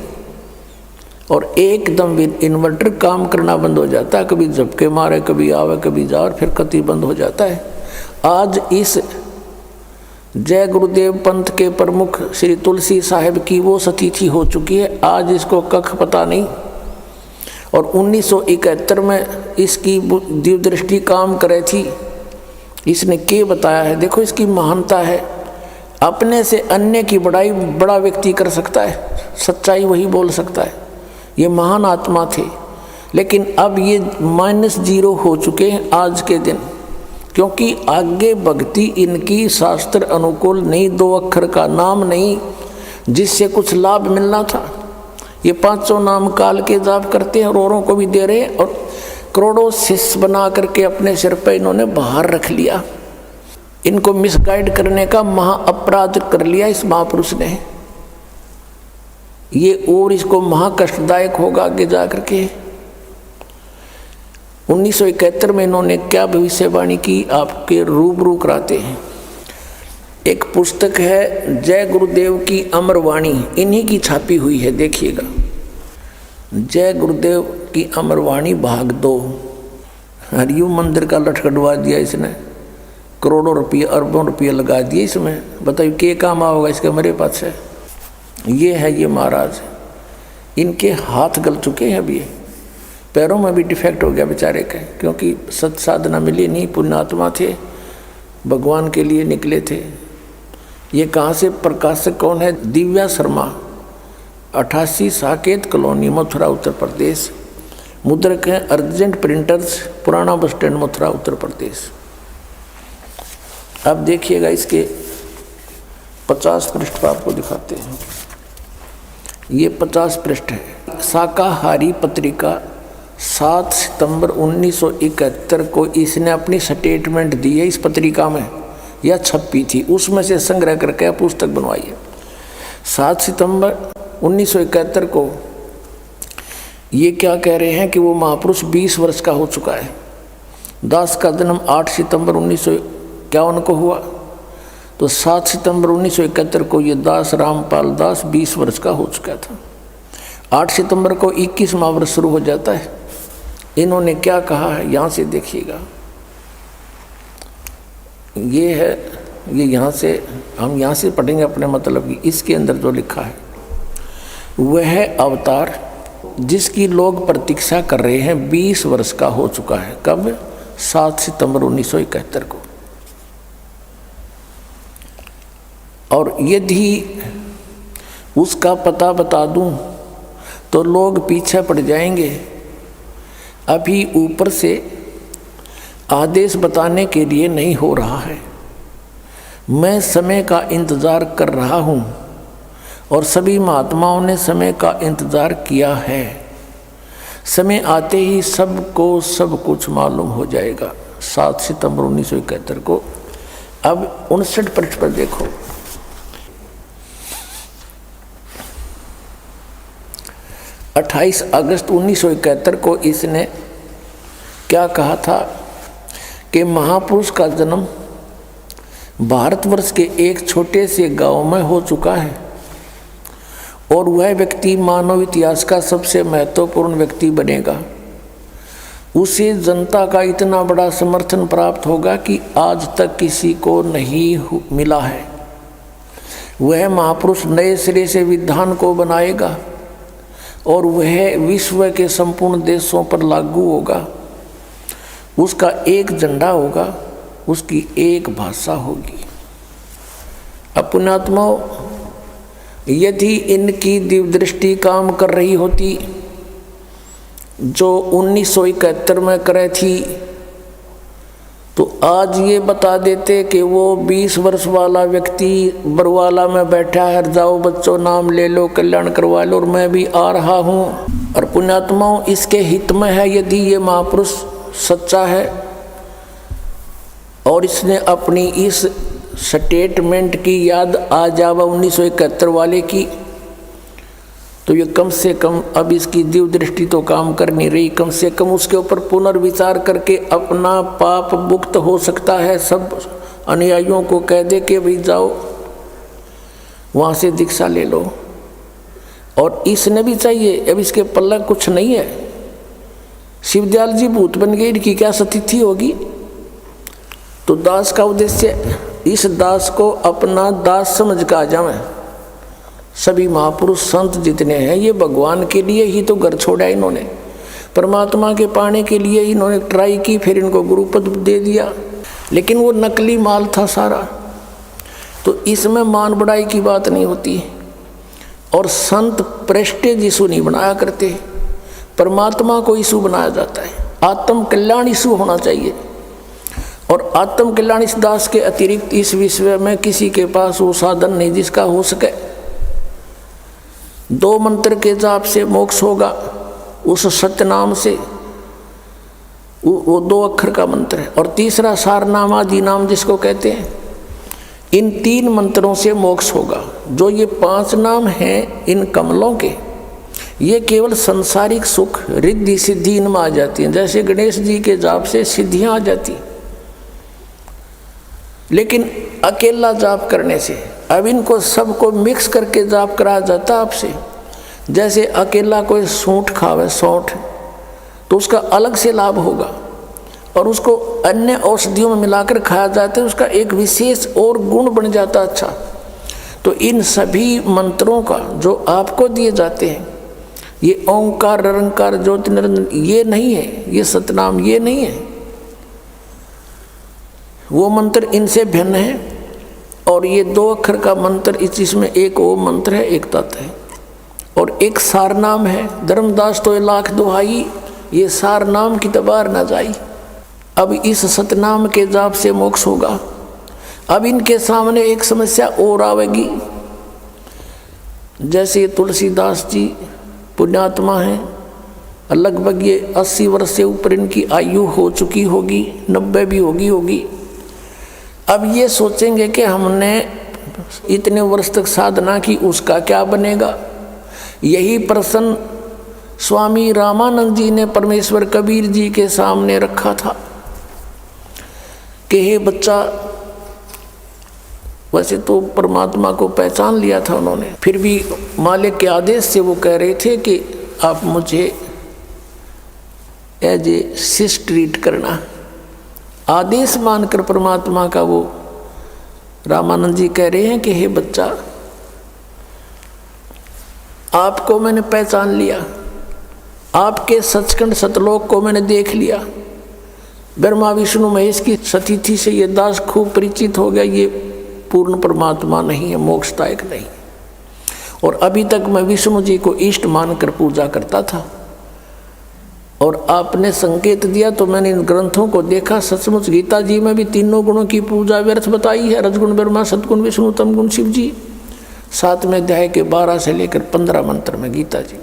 और एकदम इन्वर्टर काम करना बंद हो जाता है। कभी झपके मारे, कभी आवे, कभी जा, और फिर कति बंद हो जाता है। आज इस जय गुरुदेव पंथ के प्रमुख श्री तुलसी साहिब की वो सतिथि हो चुकी है। आज इसको कख पता नहीं, और 1971 में इसकी दिव्य दृष्टि काम करे थी। इसने क्या बताया है, देखो इसकी महानता है। अपने से अन्य की बड़ाई बड़ा व्यक्ति कर सकता है, सच्चाई वही बोल सकता है। ये महान आत्मा थे, लेकिन अब ये -0 हो चुके हैं आज के दिन, क्योंकि आगे भक्ति इनकी शास्त्र अनुकूल नहीं, 2 अक्षर का नाम नहीं जिससे कुछ लाभ मिलना था। ये 500 नाम काल के जाप करते हैं और औरों को भी दे रहे हैं, और करोड़ों शिष्य बना करके अपने सिर पर इन्होंने बाहर रख लिया। इनको मिसगाइड करने का महा अपराध कर लिया इस महापुरुष ने। ये और इसको महा कष्टदायक होगा आगे जा करके। 1971 में इन्होंने क्या भविष्यवाणी की, आपके रूबरू कराते हैं। एक पुस्तक है जय गुरुदेव की अमर वाणी, इन्हीं की छापी हुई है, देखिएगा। जय गुरुदेव की अमर वाणी भाग 2। हरिओम मंदिर का लटकटवा दिया इसने, करोड़ों रुपये, अरबों रुपये लगा दिए इसमें। बताइए क्या काम आओगा इसके मेरे पास है। ये है ये महाराज, इनके हाथ गल चुके हैं अभी, पैरों में भी डिफेक्ट हो गया बेचारे के, क्योंकि सत साधना मिली नहीं। पुण्यात्मा थे, भगवान के लिए निकले थे। ये कहाँ से, प्रकाशक कौन है, दिव्या शर्मा, 88 साकेत कॉलोनी, मथुरा उत्तर प्रदेश। मुद्रक हैं अर्जेंट प्रिंटर्स, पुराना बस स्टैंड, मथुरा उत्तर प्रदेश। अब देखिएगा इसके 50 पृष्ठ पर आपको दिखाते हैं। ये 50 पृष्ठ है। शाकाहारी पत्रिका 7 सितंबर 1971 को इसने अपनी स्टेटमेंट दी है। इस पत्रिका में यह छपी थी, उसमें से संग्रह करके पुस्तक बनवाई है। 7 सितंबर 1971 को ये क्या कह रहे हैं कि वो महापुरुष 20 वर्ष का हो चुका है। दास का जन्म 8 सितंबर 1951 को हुआ, तो 7 सितंबर 1971 को ये दास रामपाल दास 20 वर्ष का हो चुका था। 8 सितंबर को 21वां वर्ष शुरू हो जाता है। इन्होंने क्या कहा है यहाँ से देखिएगा। ये है, ये यहाँ से हम यहाँ से पढ़ेंगे अपने मतलब की। इसके अंदर जो लिखा है, वह अवतार जिसकी लोग प्रतीक्षा कर रहे हैं 20 वर्ष का हो चुका है। कब? 7 सितंबर 1971 को। और यदि उसका पता बता दूं तो लोग पीछे पड़ जाएंगे। अभी ऊपर से आदेश बताने के लिए नहीं हो रहा है। मैं समय का इंतज़ार कर रहा हूँ और सभी महात्माओं ने समय का इंतज़ार किया है। समय आते ही सबको सब कुछ मालूम हो जाएगा। 7 सितंबर 1971 को। अब 59 पृष्ठ पर देखो। 28 अगस्त 1971 को इसने क्या कहा था कि महापुरुष का जन्म भारतवर्ष के एक छोटे से गांव में हो चुका है और वह व्यक्ति मानव इतिहास का सबसे महत्वपूर्ण व्यक्ति बनेगा। उसे जनता का इतना बड़ा समर्थन प्राप्त होगा कि आज तक किसी को नहीं मिला है। वह महापुरुष नए सिरे से विधान को बनाएगा और वह विश्व के संपूर्ण देशों पर लागू होगा। उसका एक झंडा होगा, उसकी एक भाषा होगी। पुण्यात्माओं, यदि इनकी दिव्य दृष्टि काम कर रही होती जो 1971 में करे थी, तो आज ये बता देते कि वो 20 वर्ष वाला व्यक्ति बरवाला में बैठा है, जाओ बच्चों नाम ले लो, कल्याण करवा लो, और मैं भी आ रहा हूँ। और पुण्यात्माओं, इसके हित में है यदि ये महापुरुष सच्चा है और इसने अपनी इस स्टेटमेंट की याद आ जावा 1971 वाले की, तो ये कम से कम अब इसकी दिव्य दृष्टि तो काम कर नहीं रही, कम से कम उसके ऊपर पुनर्विचार करके अपना पाप मुक्त हो सकता है। सब अनुयायियों को कह दे कि भाई जाओ वहाँ से दीक्षा ले लो। और इसने भी चाहिए, अब इसके पल्ला कुछ नहीं है। शिवदयाल जी भूत बन गए, इनकी क्या स्थिति होगी? तो दास का उद्देश्य इस दास को अपना दास समझ का आ जाए। सभी महापुरुष संत जितने हैं ये भगवान के लिए ही तो घर छोड़ा, इन्होंने परमात्मा के पाने के लिए इन्होंने ट्राई की, फिर इनको गुरुपद दे दिया, लेकिन वो नकली माल था सारा। तो इसमें मान बढ़ाई की बात नहीं होती। और संत प्रेस्टेज इशू नहीं बनाया करते, परमात्मा को इशू बनाया जाता है। आत्म कल्याण इशू होना चाहिए। और आत्म कल्याण इस दास के अतिरिक्त इस विश्व में किसी के पास वो साधन नहीं जिसका हो सके। 2 मंत्र के जाप से मोक्ष होगा, उस सत्य नाम से, वो 2 अक्षर का मंत्र है। और तीसरा सारनाम आदि नाम जिसको कहते हैं, इन 3 मंत्रों से मोक्ष होगा। जो ये 5 नाम हैं इन कमलों के, ये केवल सांसारिक सुख रिद्धि सिद्धि इनमें आ जाती हैं। जैसे गणेश जी के जाप से सिद्धियां आ जाती, लेकिन अकेला जाप करने से अब इनको सबको मिक्स करके जाप कराया जाता आपसे। जैसे अकेला कोई सूंठ खावे, सौंठ, तो उसका अलग से लाभ होगा, और उसको अन्य औषधियों में मिलाकर खाया जाता है, उसका एक विशेष और गुण बन जाता अच्छा। तो इन सभी मंत्रों का जो आपको दिए जाते हैं, ये ओंकार, निरंकार, ज्योति निरंजन, ये नहीं है, ये सतनाम ये नहीं है। वो मंत्र इनसे भिन्न है। और ये 2 अक्षर का मंत्र, इसमें एक ओम मंत्र है, एक तत् है, और एक सारनाम है। धर्मदास तो 1,00,000 दुहाई, ये सारनाम की तबार न जाई। अब इस सतनाम के जाप से मोक्ष होगा। अब इनके सामने एक समस्या और आवेगी। जैसे तुलसीदास जी पुण्यात्मा हैं, लगभग ये 80 वर्ष से ऊपर इनकी आयु हो चुकी होगी, 90 भी होगी। अब ये सोचेंगे कि हमने इतने वर्ष तक साधना की, उसका क्या बनेगा? यही प्रश्न स्वामी रामानंद जी ने परमेश्वर कबीर जी के सामने रखा था कि हे बच्चा, वैसे तो परमात्मा को पहचान लिया था उन्होंने, फिर भी मालिक के आदेश से वो कह रहे थे कि आप मुझे एज ए शिष्य ट्रीट करना। आदेश मानकर परमात्मा का वो रामानंद जी कह रहे हैं कि हे बच्चा, आपको मैंने पहचान लिया, आपके सचखंड सतलोक को मैंने देख लिया। ब्रह्मा विष्णु महेश की स्थिति से ये दास खूब परिचित हो गया, ये पूर्ण परमात्मा नहीं है, मोक्षदायक नहीं। और अभी तक मैं विष्णु जी को इष्ट मानकर पूजा करता था, और आपने संकेत दिया तो मैंने इन ग्रंथों को देखा। सचमुच गीता जी में भी 3 गुणों की पूजा व्यर्थ बताई है, रजगुण ब्रह्मा, सतगुण विष्णु, तमगुण शिव जी। 7वें अध्याय के 12 से लेकर 15 मंत्र में गीता जी।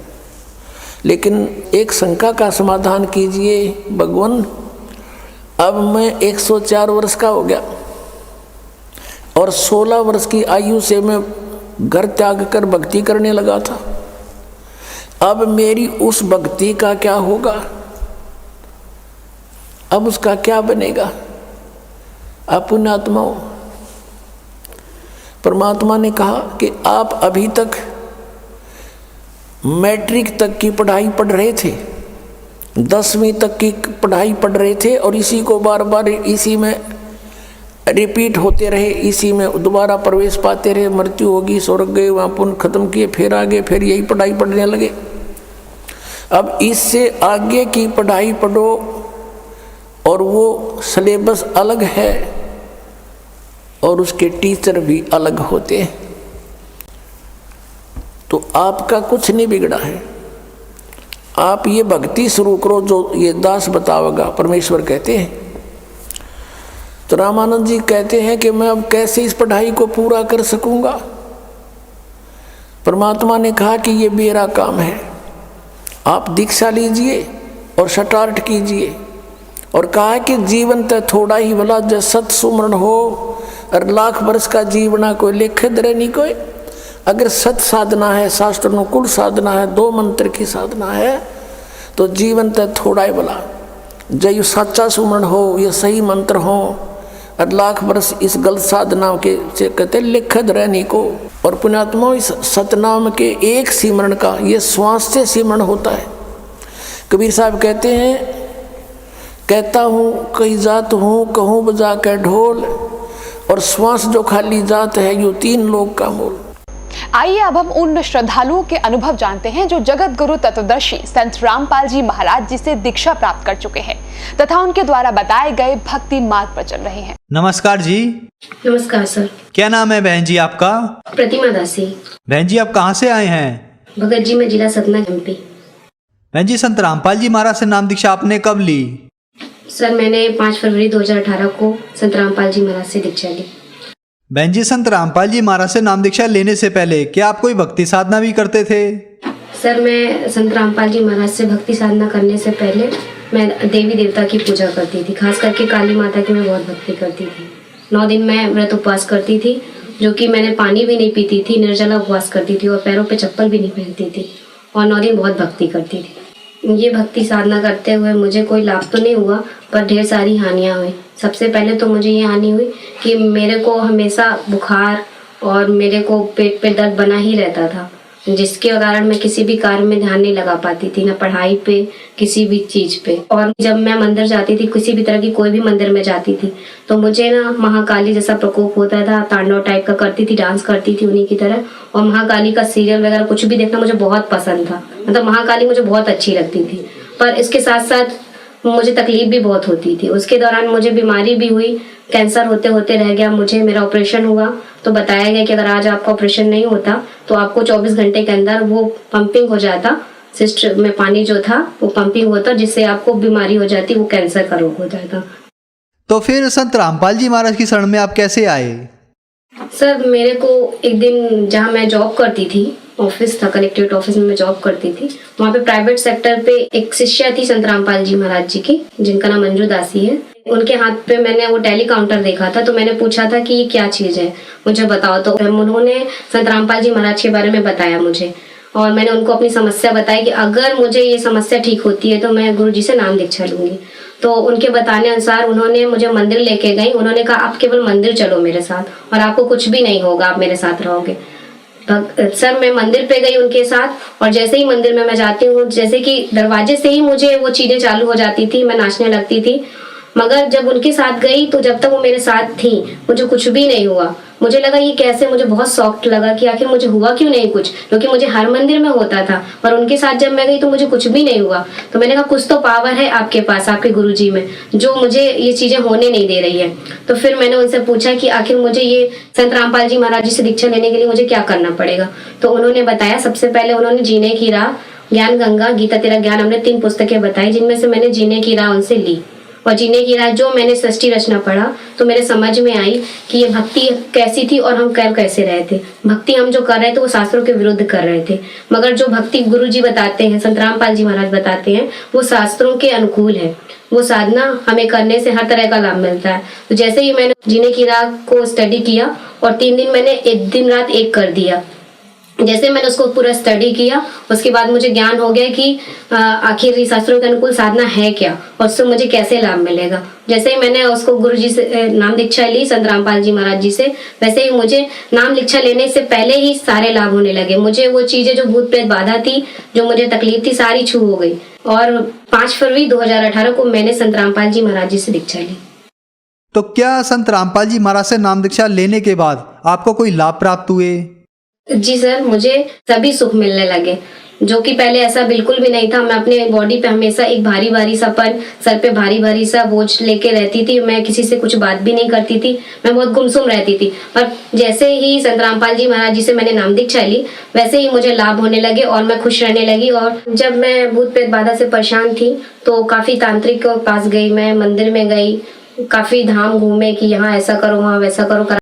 लेकिन एक शंका का समाधान कीजिए भगवान, अब मैं 104 वर्ष का हो गया और 16 वर्ष की आयु से मैं घर त्याग कर भक्ति करने लगा था। अब मेरी उस भक्ति का क्या होगा? अब उसका क्या बनेगा? आप पुण्यात्माओं, परमात्मा ने कहा कि आप अभी तक मैट्रिक तक की पढ़ाई पढ़ रहे थे, 10वीं तक की पढ़ाई पढ़ रहे थे, और इसी को बार बार इसी में रिपीट होते रहे, इसी में दोबारा प्रवेश पाते रहे। मृत्यु होगी, स्वर्ग गए, वहाँ पुण्य खत्म किए, फिर आगे फिर यही पढ़ाई पढ़ने लगे। अब इससे आगे की पढ़ाई पढ़ो, और वो सिलेबस अलग है और उसके टीचर भी अलग होते हैं। तो आपका कुछ नहीं बिगड़ा है। आप ये भक्ति शुरू करो जो ये दास बतावेगा, परमेश्वर कहते हैं। तो रामानंद जी कहते हैं कि मैं अब कैसे इस पढ़ाई को पूरा कर सकूंगा। परमात्मा ने कहा कि ये मेरा काम है, आप दीक्षा लीजिए और स्टार्ट कीजिए। और कहा कि जीवन तो थोड़ा ही भला, जब सत सुमरण हो और लाख वर्ष का जीवना कोई लेखे दरे नहीं कोई। अगर सत साधना है, शास्त्र अनुकूल साधना है, 2 मंत्र की साधना है, तो जीवन तो थोड़ा ही भला। जब ये सच्चा सुमरण हो, ये सही मंत्र हो और लाख वर्ष इस गलत साधना के से कहते लिखत रहने को। और पुण्यात्मा इस सतनाम के एक सिमरण का ये श्वास से सिमरण होता है। कबीर साहब कहते हैं, कहता हूँ कई जात हूँ, कहूँ बजा के ढोल, और श्वास जो खाली जात है यूँ 3 लोग का मोल। आइए अब हम उन श्रद्धालुओं के अनुभव जानते हैं जो जगत गुरु तत्वदर्शी संत रामपाल जी महाराज जी से दीक्षा प्राप्त कर चुके हैं तथा उनके द्वारा बताए गए भक्ति मार्ग पर चल रहे हैं। नमस्कार जी। नमस्कार सर। क्या नाम है बहन जी आपका? प्रतिमा दासी। बहन जी आप कहाँ से आए हैं? भगत जी में जिला सतना एमपी। बहन जी संत रामपाल जी महाराज से नाम दीक्षा आपने कब ली? सर मैंने 5 फरवरी 2018 को संत रामपाल जी महाराज से दीक्षा ली। बहन जी संत रामपाल जी महाराज से नाम दीक्षा लेने से पहले क्या आप कोई भक्ति साधना भी करते थे? सर मैं संत रामपाल जी महाराज से भक्ति साधना करने से पहले मैं देवी देवता की पूजा करती थी, खास करके काली माता की मैं बहुत भक्ति करती थी। 9 दिन मैं व्रत उपवास करती थी, जो कि मैंने पानी भी नहीं पीती थी, निर्जला उपवास करती थी और पैरों पे चप्पल भी नहीं पहनती थी और 9 दिन बहुत भक्ति करती थी। ये भक्ति साधना करते हुए मुझे कोई लाभ तो नहीं हुआ, पर ढेर सारी हानियाँ हुई। सबसे पहले तो मुझे ये हानि हुई कि मेरे को हमेशा बुखार और मेरे को पेट पे दर्द बना ही रहता था, जिसके कारण मैं किसी भी कार्य में ध्यान नहीं लगा पाती थी, ना पढ़ाई पे, किसी भी चीज़ पे। और जब मैं मंदिर जाती थी, किसी भी तरह की कोई भी मंदिर में जाती थी, तो मुझे ना महाकाली जैसा प्रकोप होता था, तांडव टाइप का करती थी, डांस करती थी उन्हीं की तरह। और महाकाली का सीरियल वगैरह कुछ भी देखना मुझे बहुत पसंद था, मतलब महाकाली मुझे बहुत अच्छी लगती थी। पर इसके साथ साथ मुझे तकलीफ भी बहुत होती थी। उसके दौरान मुझे बीमारी भी हुई, कैंसर होते होते रह गया मुझे। मेरा ऑपरेशन हुआ तो बताया गया कि अगर आज आपका ऑपरेशन नहीं होता तो आपको 24 घंटे के अंदर वो पंपिंग हो जाता, सिस्ट में पानी जो था वो पंपिंग होता, जिससे आपको बीमारी हो जाती, वो कैंसर का रोग हो जाता। तो फिर संत रामपाल जी महाराज की शरण में आप कैसे आए? सर मेरे को एक दिन, जहाँ मैं जॉब करती थी, ऑफिस था, कलेक्ट्रेट ऑफिस में मैं जॉब करती थी, वहाँ पे प्राइवेट सेक्टर पे एक शिष्या थी संत रामपाल जी महाराज जी की, जिनका नाम मंजू दासी है। उनके हाथ पे मैंने वो टेली काउंटर देखा था, तो मैंने पूछा था कि ये क्या चीज़ है, मुझे बताओ। तो उन्होंने संत रामपाल जी महाराज के बारे में बताया मुझे, और मैंने उनको अपनी समस्या बताई कि अगर मुझे ये समस्या ठीक होती है तो मैं गुरु जी से नाम दीक्षा लूंगी। तो उनके बताने अनुसार उन्होंने मुझे मंदिर लेके गई। उन्होंने कहा आप केवल मंदिर चलो मेरे साथ और आपको कुछ भी नहीं होगा, आप मेरे साथ रहोगे। सर मैं मंदिर पे गई उनके साथ, और जैसे ही मंदिर में मैं जाती हूँ, जैसे कि दरवाजे से ही मुझे वो चीजें चालू हो जाती थी, मैं नाचने लगती थी। मगर जब उनके साथ गई तो जब तक वो मेरे साथ थी मुझे कुछ भी नहीं हुआ। मुझे लगा ये कैसे, मुझे बहुत सॉफ्ट लगा कि आखिर मुझे हुआ क्यों नहीं कुछ, क्योंकि मुझे हर मंदिर में होता था, पर उनके साथ जब मैं गई तो मुझे कुछ भी नहीं हुआ। तो मैंने कहा कुछ तो पावर है आपके पास, आपके गुरुजी में, जो मुझे ये चीजें होने नहीं दे रही है। तो फिर मैंने उनसे पूछा कि आखिर मुझे ये संत रामपाल जी महाराज जी से दीक्षा लेने के लिए मुझे क्या करना पड़ेगा। तो उन्होंने बताया, सबसे पहले उन्होंने जीने की राह, ज्ञान गंगा, गीता तेरा ज्ञान, हमने 3 पुस्तकें बताई, जिनमें से मैंने जीने की राह उनसे ली। और जीने की राह जो मैंने सृष्टि रचना पढ़ा तो मेरे समझ में आई कि ये भक्ति कैसी थी और हम कर कैसे रहे थे। भक्ति हम जो कर रहे थे वो शास्त्रों के विरुद्ध कर रहे थे, मगर जो भक्ति गुरु जी बताते हैं, संत रामपाल जी महाराज बताते हैं, वो शास्त्रों के अनुकूल है। वो साधना हमें करने से हर तरह का लाभ मिलता है। तो जैसे ही मैंने जीने की राह को स्टडी किया और 3 दिन मैंने एक दिन रात एक कर दिया। जैसे मैंने उसको पूरा स्टडी किया, उसके बाद मुझे ज्ञान हो गया कि आखिर शास्त्रों के अनुकूल साधना है क्या और उससे मुझे कैसे लाभ मिलेगा। जैसे ही मैंने उसको गुरु जी से नाम दीक्षा ली, संत रामपाल जी महाराज जी से, वैसे ही मुझे नाम दीक्षा लेने से पहले ही सारे लाभ होने लगे। मुझे वो चीजें जो भूत प्रेत बाधा थी, जो मुझे तकलीफ थी, सारी छू हो गई। और 5 फरवरी 2018 को मैंने संत रामपाल जी महाराज जी से दीक्षा ली। तो क्या संत रामपाल जी महाराज से नाम दीक्षा लेने के बाद आपको कोई लाभ प्राप्त हुए? जी सर, मुझे सभी सुख मिलने लगे। जो कि पहले ऐसा बिल्कुल भी नहीं था। मैं अपने बॉडी पे हमेशा एक भारी भारी सापन, सर पे भारी भारी सा बोझ लेके रहती थी। मैं किसी से कुछ बात भी नहीं करती थी, मैं बहुत गुमसुम रहती थी। पर जैसे ही संत रामपाल जी महाराज जी से मैंने नाम दीक्षा ली, वैसे ही मुझे लाभ होने लगे और मैं खुश रहने लगी। और जब मैं भूत प्रेत बाधा से परेशान थी तो काफी तांत्रिक के पास गई, मैं मंदिर में गई, काफी धाम घूमे कि यहाँ ऐसा करो वहाँ वैसा करो।